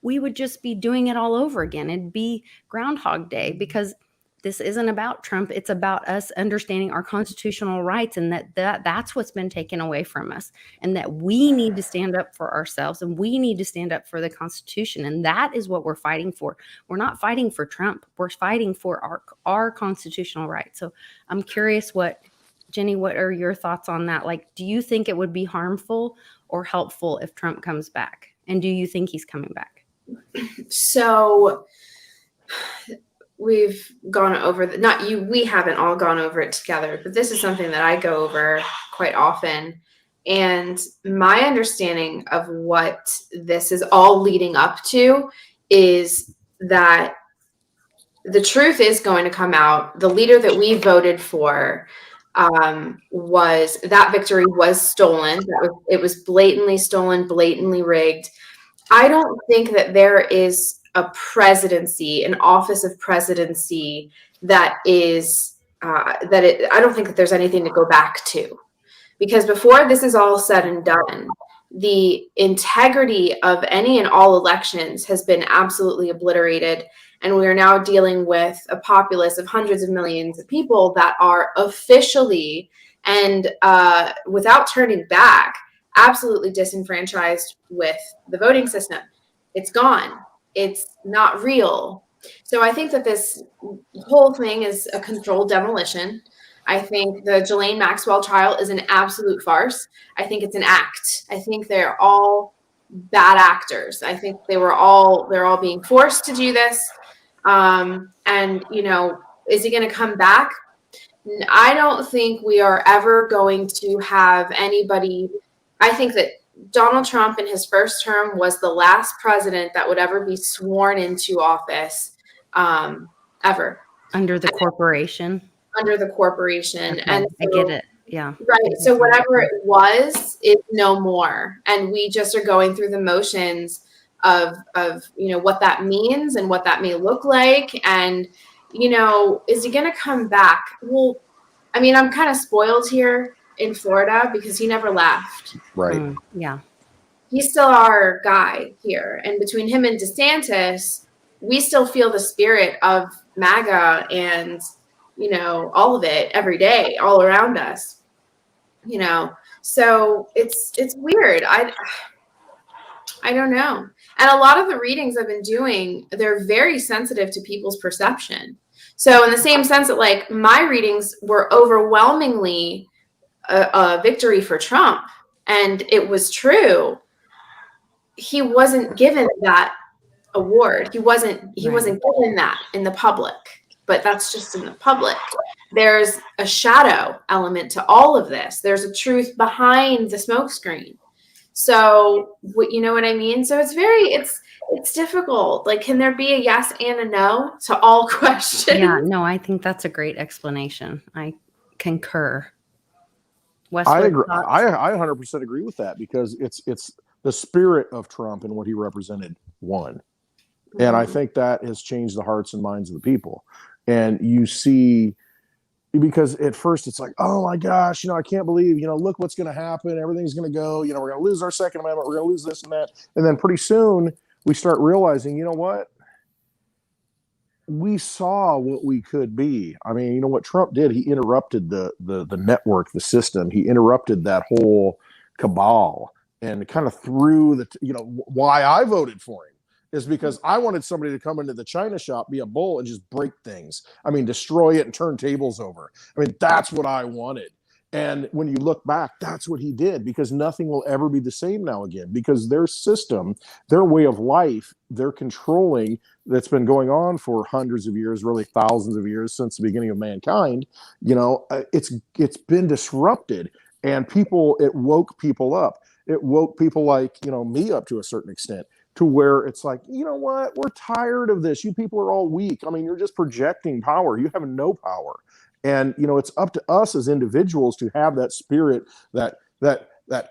we would just be doing it all over again. It'd be Groundhog Day, because this isn't about Trump. It's about us understanding our constitutional rights, and that's what's been taken away from us, and that we need to stand up for ourselves, and we need to stand up for the Constitution. And that is what we're fighting for. We're not fighting for Trump. We're fighting for our constitutional rights. So I'm curious Jenny, what are your thoughts on that? Like, do you think it would be harmful or helpful if Trump comes back? And do you think he's coming back? So we've gone over we haven't all gone over it together, but this is something that I go over quite often. And my understanding of what this is all leading up to is that the truth is going to come out. The leader that we voted for that victory was stolen. It was blatantly stolen, blatantly rigged. I don't think that there is a presidency, an office of presidency I don't think that there's anything to go back to, because before this is all said and done, the integrity of any and all elections has been absolutely obliterated. And we are now dealing with a populace of hundreds of millions of people that are officially and without turning back, absolutely disenfranchised with the voting system. It's gone. It's not real. So I think that this whole thing is a controlled demolition. I think the Ghislaine Maxwell trial is an absolute farce. I think it's an act. I think they're all bad actors. I think they're all being forced to do this. And is he going to come back? I don't think we are ever going to have anybody. I think that Donald Trump in his first term was the last president that would ever be sworn into office ever. Under the corporation. Under the corporation. Okay, and I get it. Yeah. Right. So whatever it was is no more. And we just are going through the motions of what that means and what that may look like. And, is he going to come back? Well, I mean, I'm kind of spoiled here in Florida because he never left. Right. Yeah. He's still our guy here. And between him and DeSantis, we still feel the spirit of MAGA and, all of it every day, all around us, So it's weird. I don't know. And a lot of the readings I've been doing, they're very sensitive to people's perception. So in the same sense that like my readings were overwhelmingly a victory for Trump, and it was true, he wasn't given that award. He wasn't given that in the public, but that's just in the public. There's a shadow element to all of this. There's a truth behind the smokescreen. So you know what I mean? So it's difficult. Like, can there be a yes and a no to all questions? Yeah, no, I think that's a great explanation. I concur. I agree. I 100% agree with that, because it's the spirit of Trump and what he represented won. Mm-hmm. And I think that has changed the hearts and minds of the people. And you see, because at first it's like, oh my gosh, I can't believe, look what's going to happen. Everything's going to go, we're going to lose our Second Amendment. We're going to lose this and that. And then pretty soon we start realizing, what? We saw what we could be. I mean, what Trump did, he interrupted the network, the system. He interrupted that whole cabal and kind of threw why I voted for him is because I wanted somebody to come into the China shop, be a bull, and just break things. I mean, destroy it and turn tables over. I mean, that's what I wanted. And when you look back, that's what he did, because nothing will ever be the same now again, because their system, their way of life, their controlling that's been going on for hundreds of years, really thousands of years since the beginning of mankind, it's been disrupted, and it woke people up. It woke people like, me up to a certain extent. to where it's like, you know what, we're tired of this. You people are all weak. I mean, you're just projecting power. You have no power. And, you know, it's up to us as individuals to have that spirit, that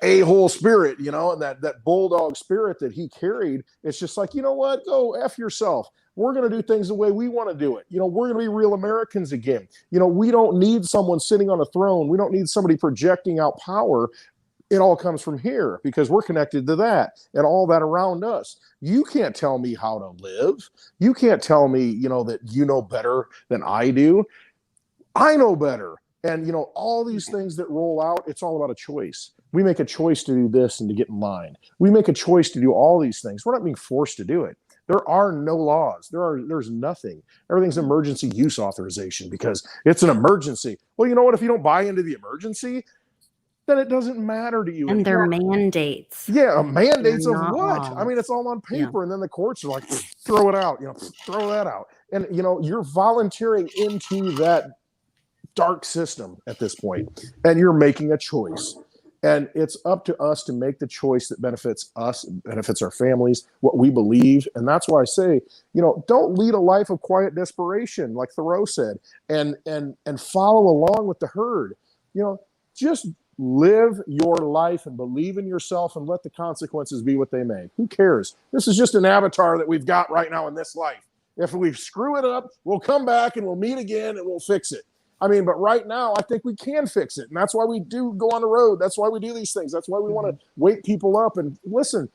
a-hole spirit, you know, and that bulldog spirit that he carried. It's just like, you know what, go F yourself. We're going to do things the way we want to do it. You know, we're going to be real Americans again. You know, we don't need someone sitting on a throne. We don't need somebody projecting out power. It all comes from here because we're connected to that and all that around us. You can't tell me how to live. You can't tell me, you know, that you know better than I do. I know better. And, you know, all these things that roll out, it's all about a choice. We make a choice to do this and to get in line. We make a choice to do all these things. We're not being forced to do it. There are no laws. There's nothing. Everything's emergency use authorization because it's an emergency. Well, you know what? If you don't buy into the emergency, then it doesn't matter to you. And they're mandates. Yeah, mandates They're of not what? laws. I mean, it's all on paper, and then the courts are like, throw it out, you know, throw that out. And, you know, you're volunteering into that dark system at this point, and you're making a choice. And it's up to us to make the choice that benefits us, benefits our families, what we believe. And that's why I say, you know, don't lead a life of quiet desperation, like Thoreau said, and follow along with the herd. You know, just live your life and believe in yourself and let the consequences be what they may. Who cares? This is just an avatar that we've got right now in this life. If we screw it up, we'll come back and we'll meet again and we'll fix it. I mean, but right now, I think we can fix it. And that's why we do go on the road. That's why we do these things. That's why we want to wake people up and listen,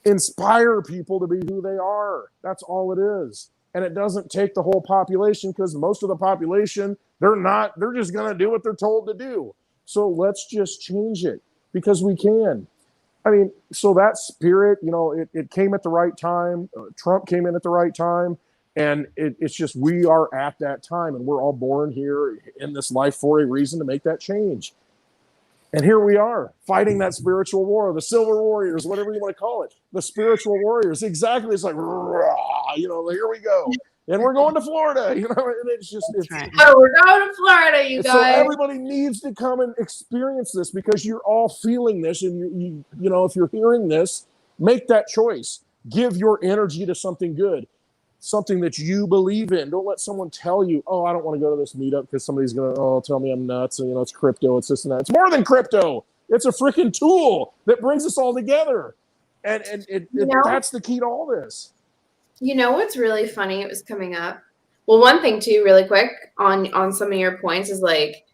inspire people to be who they are. That's all it is. And it doesn't take the whole population because most of the population, they're just going to do what they're told to do. So let's just change it because we can. I mean, so that spirit, you know, it came at the right time. Trump came in at the right time. And it's just, we are at that time and we're all born here in this life for a reason to make that change. And here we are fighting that spiritual war, the silver warriors, whatever you want to call it, the spiritual warriors. Exactly. It's like, you know, here we go. And we're going to Florida, you know, and it's just, oh, we're going to Florida, you guys. So everybody needs to come and experience this because you're all feeling this. And you know, if you're hearing this, make that choice. Give your energy to something good. Something that you believe in. Don't let someone tell you, oh, I don't want to go to this meetup because somebody's going to, tell me I'm nuts. And, you know, it's crypto, it's this and that. It's more than crypto. It's a freaking tool that brings us all together. And that's the key to all this. You know what's really funny? It was coming up. Well, one thing too, really quick on some of your points is like,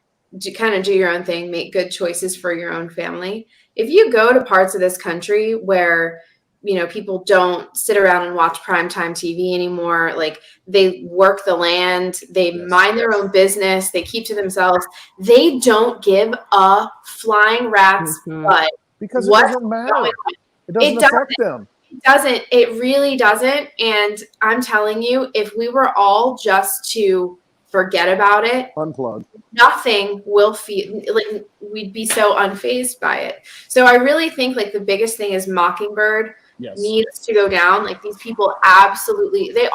kind of do your own thing, make good choices for your own family. If you go to parts of this country where you know, people don't sit around and watch primetime TV anymore. Like they work the land, they mind their own business, they keep to themselves. They don't give a flying rat's butt. Because it doesn't matter. It doesn't affect them. It doesn't. It really doesn't. And I'm telling you, if we were all just to forget about it, unplug, nothing will feel like we'd be so unfazed by it. So I really think like the biggest thing is Mockingbird needs to go down. Like these people absolutely, they're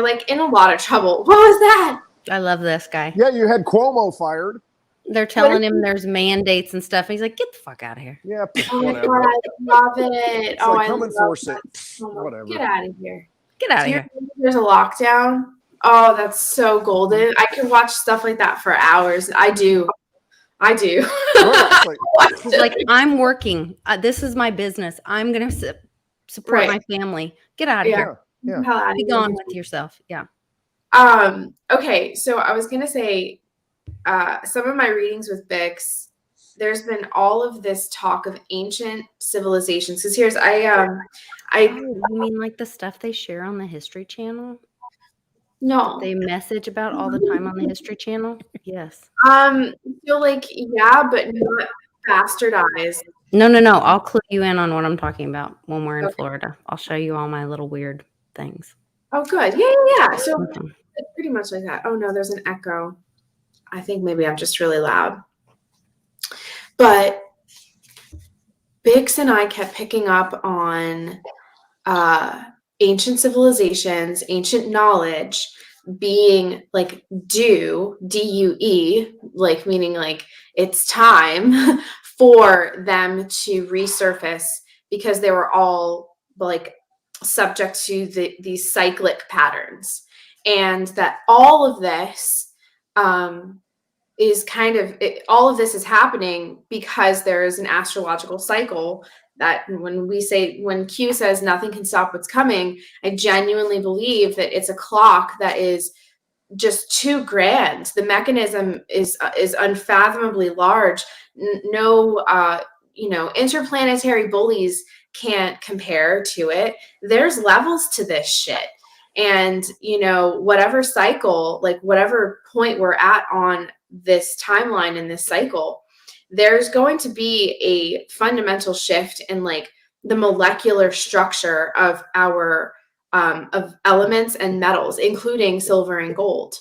like in a lot of trouble. What was that? I love this guy. Yeah, you had Cuomo fired. They're telling him there's mandates and stuff. And he's like, get the fuck out of here. Yeah, oh my God, I love it. It's like, come enforce it. Whatever. Get out of here. Get out of here. There's a lockdown. Oh, that's so golden. I can watch stuff like that for hours. I do. Like I'm working. This is my business. I'm going to support my family. Get out of here. Yeah. Be gone with yourself. Yeah. Okay. So I was going to say, some of my readings with Bix, there's been all of this talk of ancient civilizations. Because you mean like the stuff they share on the History Channel? No. They message about all the time on the History Channel? Yes. So like, yeah, but not bastardized. No. I'll clue you in on what I'm talking about when we're in Florida. I'll show you all my little weird things. Oh, good. Yeah. So it's pretty much like that. Oh, no, there's an echo. I think maybe I'm just really loud. But Bix and I kept picking up on ancient civilizations, ancient knowledge being like due, D-U-E, like meaning like it's time for them to resurface because they were all like subject to these cyclic patterns, and that all of this is kind of all of this is happening because there is an astrological cycle that when Q says nothing can stop what's coming, I genuinely believe that it's a clock that is just too grand. The mechanism is unfathomably large. No, interplanetary bullies can't compare to it. There's levels to this shit. And, whatever cycle, like whatever point we're at on this timeline in this cycle, there's going to be a fundamental shift in like the molecular structure of our of elements and metals, including silver and gold.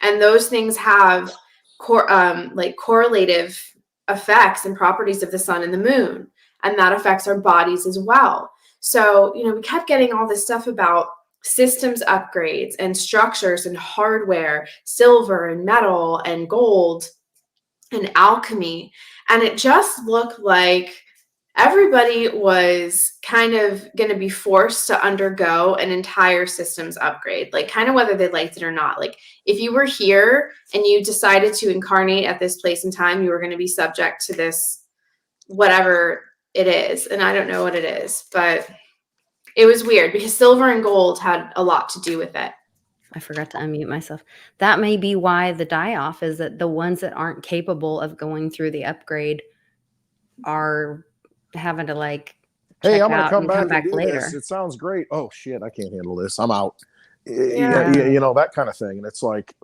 And those things have correlative effects and properties of the sun and the moon. And that affects our bodies as well. So, we kept getting all this stuff about systems upgrades and structures and hardware, silver and metal and gold and alchemy. And it just looked like everybody was kind of going to be forced to undergo an entire systems upgrade, like kind of whether they liked it or not. Like if you were here and you decided to incarnate at this place and time, you were going to be subject to this, whatever it is. And I don't know what it is, but it was weird because silver and gold had a lot to do with it. I forgot to unmute myself. That may be why the die-off is that the ones that aren't capable of going through the upgrade are having to like, hey, I'm going to come back and do later. this. It sounds great. Oh shit, I can't handle this. I'm out. Yeah. That kind of thing. And it's like,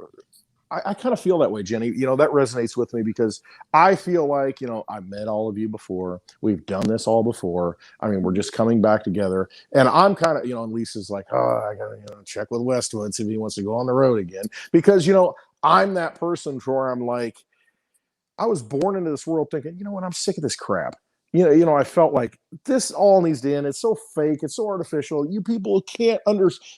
I kind of feel that way, Jenny. That resonates with me because I feel like, I've met all of you before. We've done this all before. I mean, we're just coming back together. And I'm kind of, and Lisa's like, oh, I got to check with Westwood, see if he wants to go on the road again. Because, I'm that person where I'm like, I was born into this world thinking, you know what, I'm sick of this crap. I felt like this all needs to end. It's so fake. It's so artificial. You people can't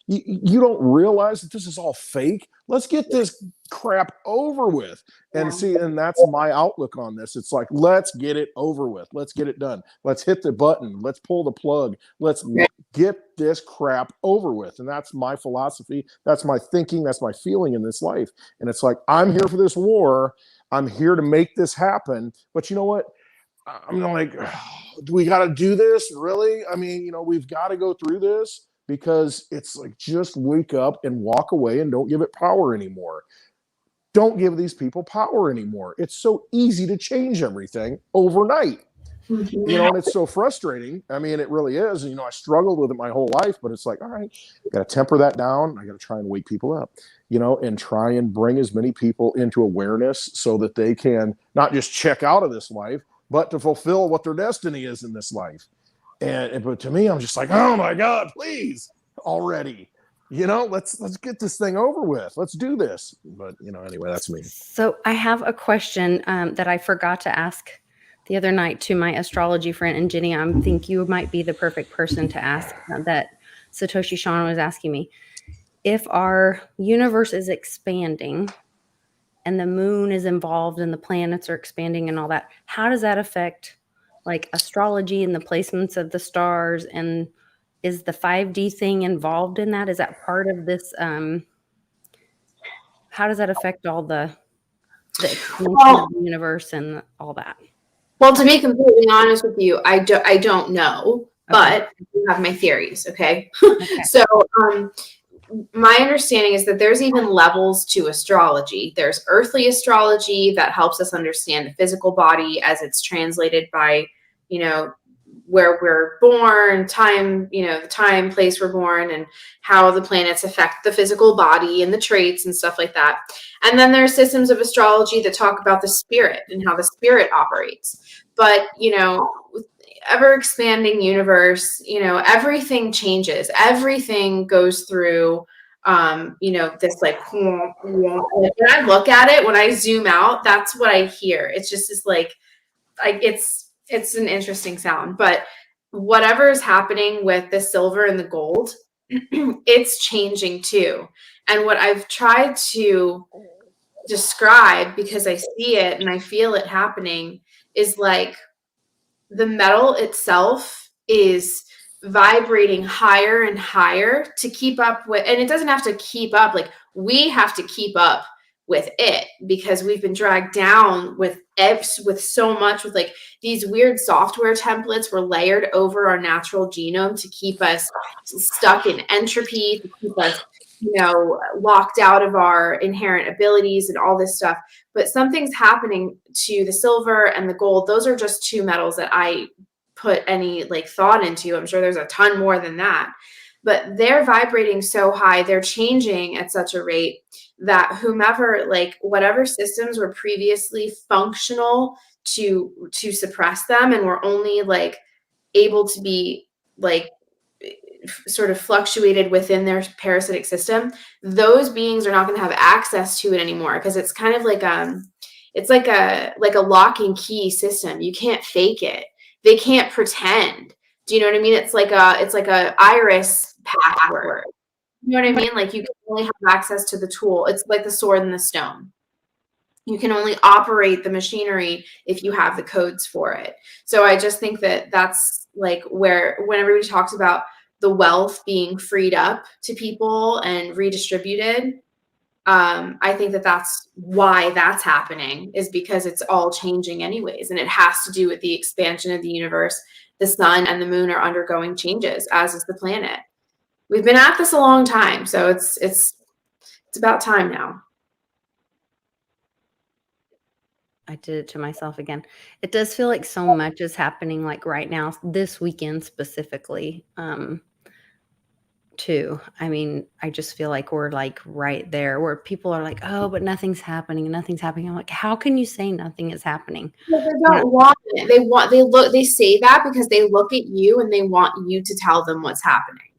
you don't realize that this is all fake. Let's get this crap over with. And and that's my outlook on this. It's like, let's get it over with. Let's get it done. Let's hit the button. Let's pull the plug. Let's get this crap over with. And that's my philosophy. That's my thinking. That's my feeling in this life. And it's like, I'm here for this war. I'm here to make this happen. But you know what? I'm like, do we got to do this? Really? I mean, we've got to go through this because it's like, just wake up and walk away and don't give it power anymore. Don't give these people power anymore. It's so easy to change everything overnight. Mm-hmm. And it's so frustrating. I mean, it really is. And, I struggled with it my whole life, but it's like, all right, I got to temper that down. I got to try and wake people up, and try and bring as many people into awareness so that they can not just check out of this life, but to fulfill what their destiny is in this life. But to me, I'm just like, oh my God, please already, let's get this thing over with. Let's do this. But, anyway, that's me. So I have a question that I forgot to ask the other night to my astrology friend. And Jenny, I think you might be the perfect person to ask that Satoshi Shawn was asking me. If our universe is expanding and the moon is involved and the planets are expanding and all that, how does that affect like astrology and the placements of the stars? And is the 5D thing involved in that? Is that part of this? How does that affect all the expansion of the universe and all that? Well, to be completely honest with you, I don't know, but I do have my theories. Okay. So, my understanding is that there's even levels to astrology. There's earthly astrology that helps us understand the physical body as it's translated by, where we're born, time, the time, place we're born, and how the planets affect the physical body and the traits and stuff like that. And then there's systems of astrology that talk about the spirit and how the spirit operates. But, with ever expanding universe, everything changes. Everything goes through, this like, when I look at it, when I zoom out, that's what I hear. It's just this it's an interesting sound, but whatever is happening with the silver and the gold, it's changing too. And what I've tried to describe, because I see it and I feel it happening, is like the metal itself is vibrating higher and higher to keep up with, and it doesn't have to keep up, like we have to keep up with it because we've been dragged down with so much, with like these weird software templates were layered over our natural genome to keep us stuck in entropy, to keep us, locked out of our inherent abilities and all this stuff. But something's happening to the silver and the gold. Those are just two metals that I put any like thought into. I'm sure there's a ton more than that, but they're vibrating so high, they're changing at such a rate that whomever, like whatever systems were previously functional to suppress them and were only like able to be like sort of fluctuated within their parasitic system, those beings are not going to have access to it anymore, because it's kind of like it's like a lock and key system. You can't fake it. They can't pretend. Do you know what I mean? It's like a iris password. You know what I mean? Like you can only have access to the tool. It's like the sword and the stone. You can only operate the machinery if you have the codes for it. So I just think that that's like where, when everybody talks about the wealth being freed up to people and redistributed, I think that that's why that's happening, is because it's all changing anyways. And it has to do with the expansion of the universe. The sun and the moon are undergoing changes, as is the planet. We've been at this a long time. So it's about time now. I did it to myself again. It does feel like so much is happening like right now, this weekend specifically, too. I mean, I just feel like we're like right there where people are like, oh, but nothing's happening. Nothing's happening. I'm like, how can you say nothing is happening? But they don't want it. They say that because they look at you and they want you to tell them what's happening.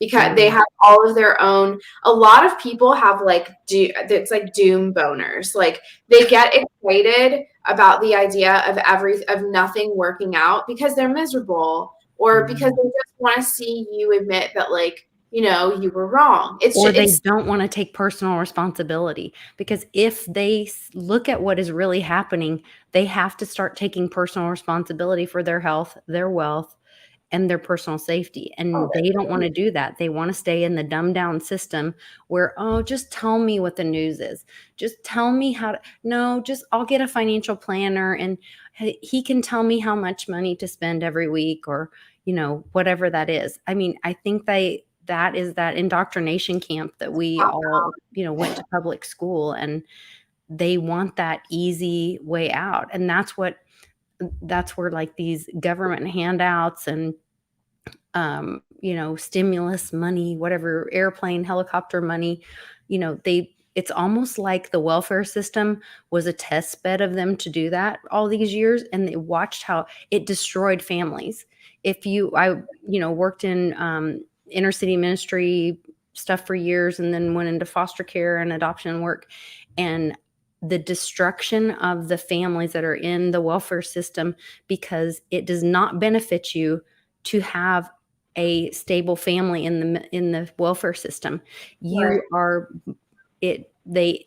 Because they have all of their own. A lot of people have like, it's like doom boners. Like they get excited about the idea of nothing working out because they're miserable, or because they just want to see you admit that, like, you were wrong. They don't want to take personal responsibility, because if they look at what is really happening, they have to start taking personal responsibility for their health, their wealth, and their personal safety. And they don't want to do that. They want to stay in the dumbed down system where, oh, just tell me what the news is. Just tell me I'll get a financial planner and he can tell me how much money to spend every week, or, whatever that is. I mean, I think that is that indoctrination camp that we all, went to public school, and they want that easy way out. And that's where like these government handouts and, stimulus money, whatever, airplane, helicopter money, it's almost like the welfare system was a test bed of them to do that all these years. And they watched how it destroyed families. I worked in, inner city ministry stuff for years, and then went into foster care and adoption work, and the destruction of the families that are in the welfare system, because it does not benefit you to have a stable family in the welfare system. You are it. They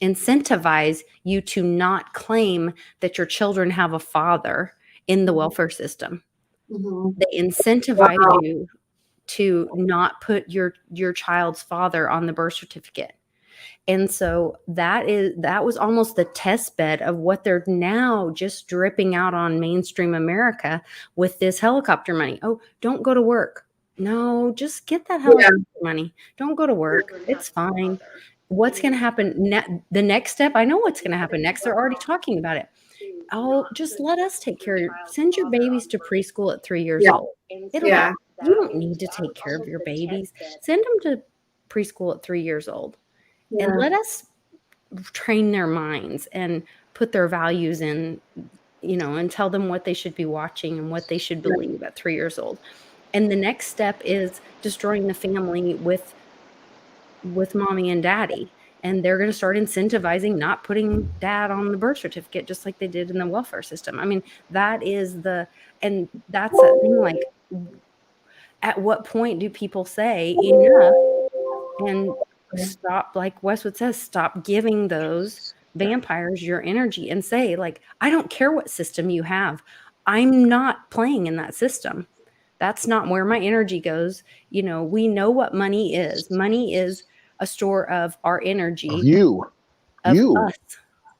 incentivize you to not claim that your children have a father in the welfare system. Mm-hmm. They incentivize you to not put your child's father on the birth certificate. And so that was almost the test bed of what they're now just dripping out on mainstream America with this helicopter money. Oh, don't go to work. No, just get that helicopter money. Don't go to work. It's fine. What's going to happen? The next step, I know what's going to happen next. They're already talking about it. Oh, just let us take care send your babies to preschool at 3 years old. You don't need to take care of your babies. Send them to preschool at 3 years old. And let us train their minds and put their values in, and tell them what they should be watching and what they should believe at 3 years old. And the next step is destroying the family with mommy and daddy. And they're going to start incentivizing not putting dad on the birth certificate, just like they did in the welfare system. I mean, that's that thing. Like, at what point do people say enough and stop, like Westwood says, stop giving those vampires your energy and say, like, I don't care what system you have. I'm not playing in that system. That's not where my energy goes. You know, we know what money is. Money is a store of our energy, Of you. of us.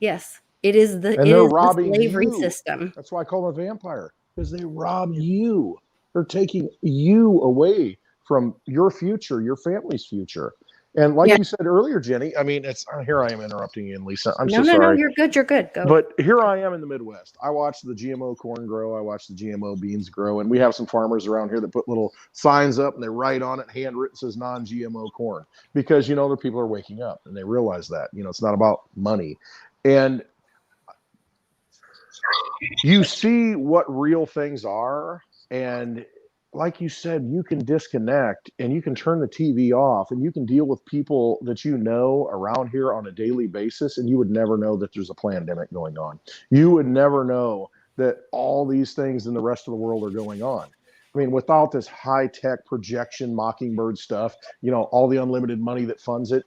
Yes. It is the And it they're is the robbing slavery you. system. That's why I call them a vampire, because they rob you. They're taking you away from your future, your family's future. And like you said earlier, Jenny, I mean, it's here I am interrupting you, and Lisa. I'm so sorry. No, you're good. You're good. Go. But here I am in the Midwest. I watch the GMO corn grow. I watch the GMO beans grow. And we have some farmers around here that put little signs up and they write on it, handwritten, says non-GMO corn. Because, you know, the people are waking up and they realize that, you know, it's not about money. And you see what real things are. And like you said, you can disconnect and you can turn the TV off and you can deal with people that you know around here on a daily basis, and you would never know that there's a pandemic going on. You would never know that all these things in the rest of the world are going on. I mean, without this high-tech projection mockingbird stuff, you know, all the unlimited money that funds it,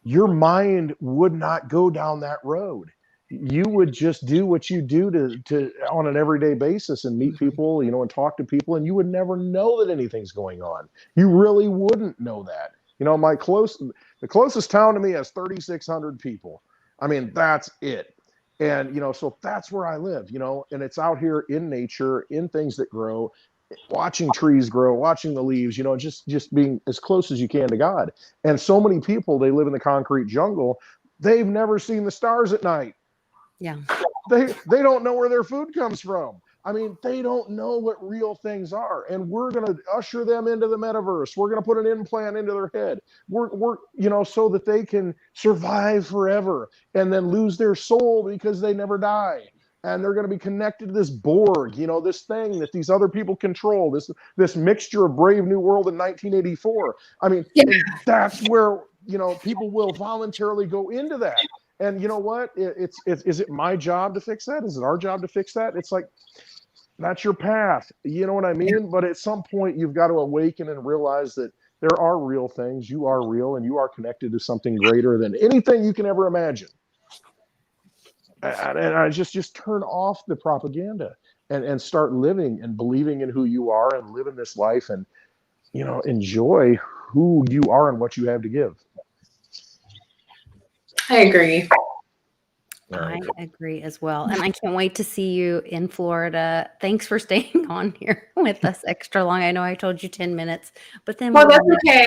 your mind would not go down that road. You would just do what you do to on an everyday basis and meet people, you know, and talk to people, and you would never know that anything's going on. You really wouldn't know that. You know, the closest town to me has 3,600 people. I mean, that's it. And, you know, so that's where I live, you know, and it's out here in nature, in things that grow, watching trees grow, watching the leaves, you know, just being as close as you can to God. And so many people, they live in the concrete jungle. They've never seen the stars at night. Yeah. They don't know where their food comes from. I mean, they don't know what real things are. And we're going to usher them into the metaverse. We're going to put an implant into their head. We're you know, so that they can survive forever and then lose their soul because they never die. And they're going to be connected to this Borg, you know, this thing that these other people control, this mixture of Brave New World in 1984. I mean, and that's where, you know, people will voluntarily go into that. And you know what? Is it my job to fix that? Is it our job to fix that? It's like, that's your path. You know what I mean? But at some point, you've got to awaken and realize that there are real things. You are real, and you are connected to something greater than anything you can ever imagine. And I just turn off the propaganda and start living and believing in who you are and living this life and, you know, enjoy who you are and what you have to give. I agree. I agree as well. And I can't wait to see you in Florida. Thanks for staying on here with us extra long. I know I told you 10 minutes, but then well, that's okay.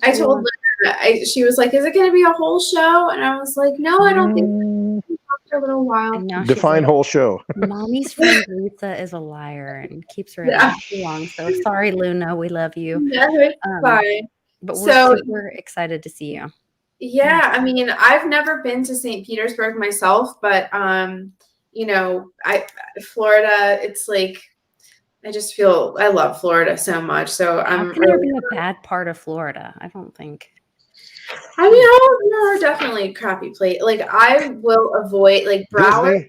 I told Linda, she was like, is it going to be a whole show? And I was like, no, I don't think so. For a little while. Define whole show. Mommy's friend Lisa is a liar and keeps her in too long. So sorry, Luna. We love you. Yeah, it's fine. But we're super excited to see you. Yeah, I mean, I've never been to St. Petersburg myself, but you know, Florida, it's like I just feel I love Florida so much. So How can there be a bad part of Florida? I don't think. I mean, there are definitely crappy places. Like I will avoid like Broward.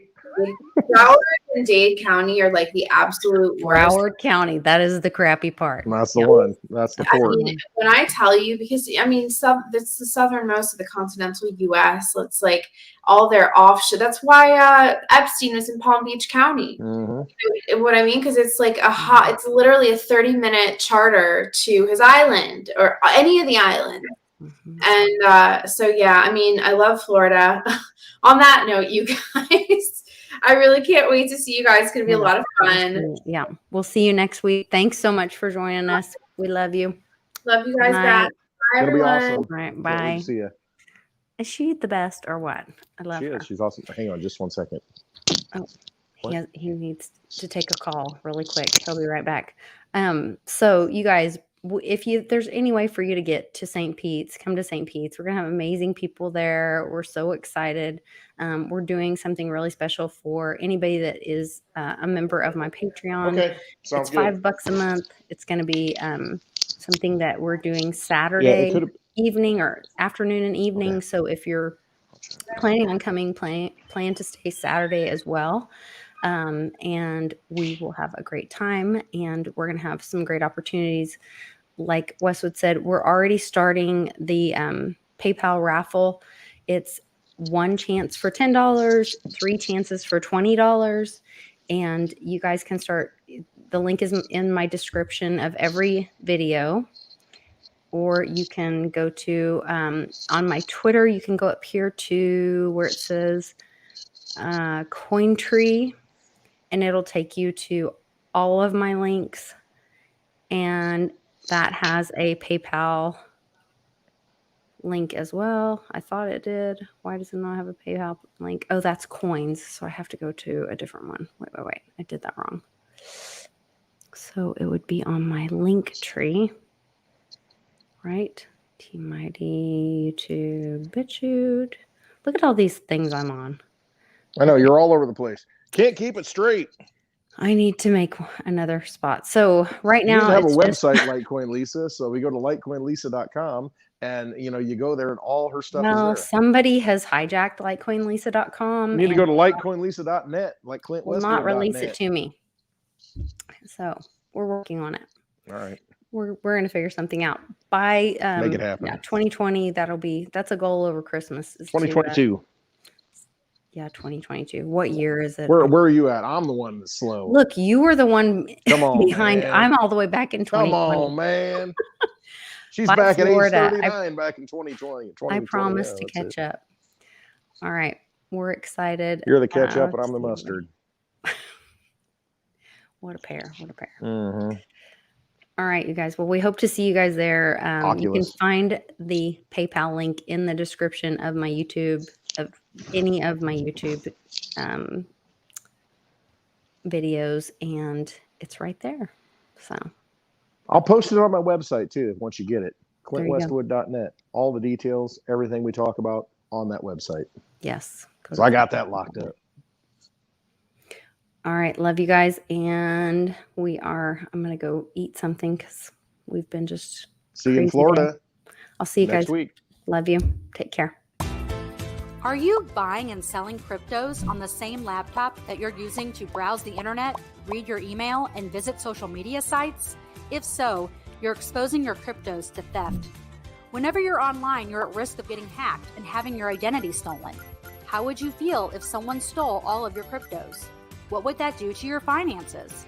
Broward and Dade County are like the absolute worst. Broward County, that is the crappy part. That's the one. That's the port. I mean, when I tell you, because I mean, that's the southernmost of the continental U.S. It's like all their offshore. That's why Epstein was in Palm Beach County. Mm-hmm. You know what I mean? Because it's like it's literally a 30-minute charter to his island or any of the islands. Mm-hmm. And so, yeah, I mean, I love Florida. On that note, you guys. I really can't wait to see you guys. It's going to be a lot of fun. Yeah. We'll see you next week. Thanks so much for joining us. We love you. Love you guys back. Bye, everyone. Awesome. All right. Bye. See you. Is she the best or what? I love her. She's awesome. Hang on just one second. Oh, he needs to take a call really quick. He'll be right back. So you guys, if there's any way for you to get to St. Pete's, come to St. Pete's. We're going to have amazing people there. We're so excited. We're doing something really special for anybody that is a member of my Patreon. Okay. Sounds it's $5 a month. It's going to be something that we're doing Saturday evening or afternoon and evening. Okay. So if you're planning on coming, plan to stay Saturday as well. And we will have a great time, and we're going to have some great opportunities. Like Westwood said, we're already starting the PayPal raffle. It's 1 chance for $10, 3 chances for $20. And you guys can start. The link is in my description of every video. Or you can go to, on my Twitter, you can go up here to where it says Cointree, and it'll take you to all of my links. And that has a PayPal link as well. I thought it did. Why does it not have a PayPal link? Oh, that's coins. So I have to go to a different one. Wait. I did that wrong. So it would be on my link tree. Right? Team ID, YouTube, BitChute. Look at all these things I'm on. I know, you're all over the place. Can't keep it straight. I need to make another spot. So right You need now, to have a it's website, Litecoin Lisa. So we go to litecoinlisa.com, and you go there, and all her stuff well, is there. somebody has hijacked litecoinlisa.com. You need to go to litecoinlisa.net, like Clint will Westwood. not release it to me. So we're working on it. All right. We're going to figure something out by Make it happen. Yeah, 2020. That's a goal over Christmas. 2022. Yeah, 2022. What year is it? Where are you at? I'm the one that's slow. Look, you were the one Come on, behind. man. I'm all the way back in 2020. Come on, man. She's By back Florida. at age 39 back in 2020. I promise to catch up. All right. We're excited. You're the ketchup, and I'm the mustard. What a pair. Mm-hmm. All right, you guys. Well, we hope to see you guys there. You can Oculus. find the PayPal link in the description of my YouTube, of any of my YouTube videos, and it's right there. So I'll post it on my website too once you get it. There you go. ClintWestwood.net. All the details, everything we talk about on that website. yes. So I got that locked up. All right. Love you guys. And I'm going to go eat something because we've been just See you in crazy Florida I'll see you next guys. week. Love you. Take care. Are you buying and selling cryptos on the same laptop that you're using to browse the internet, read your email, and visit social media sites? If so, you're exposing your cryptos to theft. Whenever you're online, you're at risk of getting hacked and having your identity stolen. How would you feel if someone stole all of your cryptos? What would that do to your finances?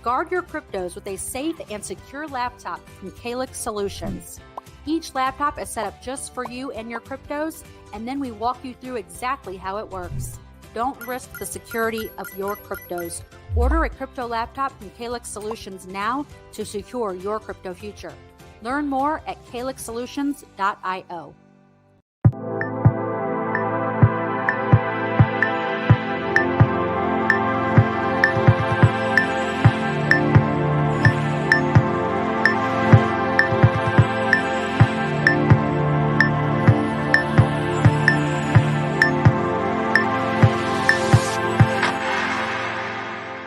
Guard your cryptos with a safe and secure laptop from Calyx Solutions. Each laptop is set up just for you and your cryptos, and then we walk you through exactly how it works. Don't risk the security of your cryptos. Order a crypto laptop from Calyx Solutions now to secure your crypto future. Learn more at calyxsolutions.io.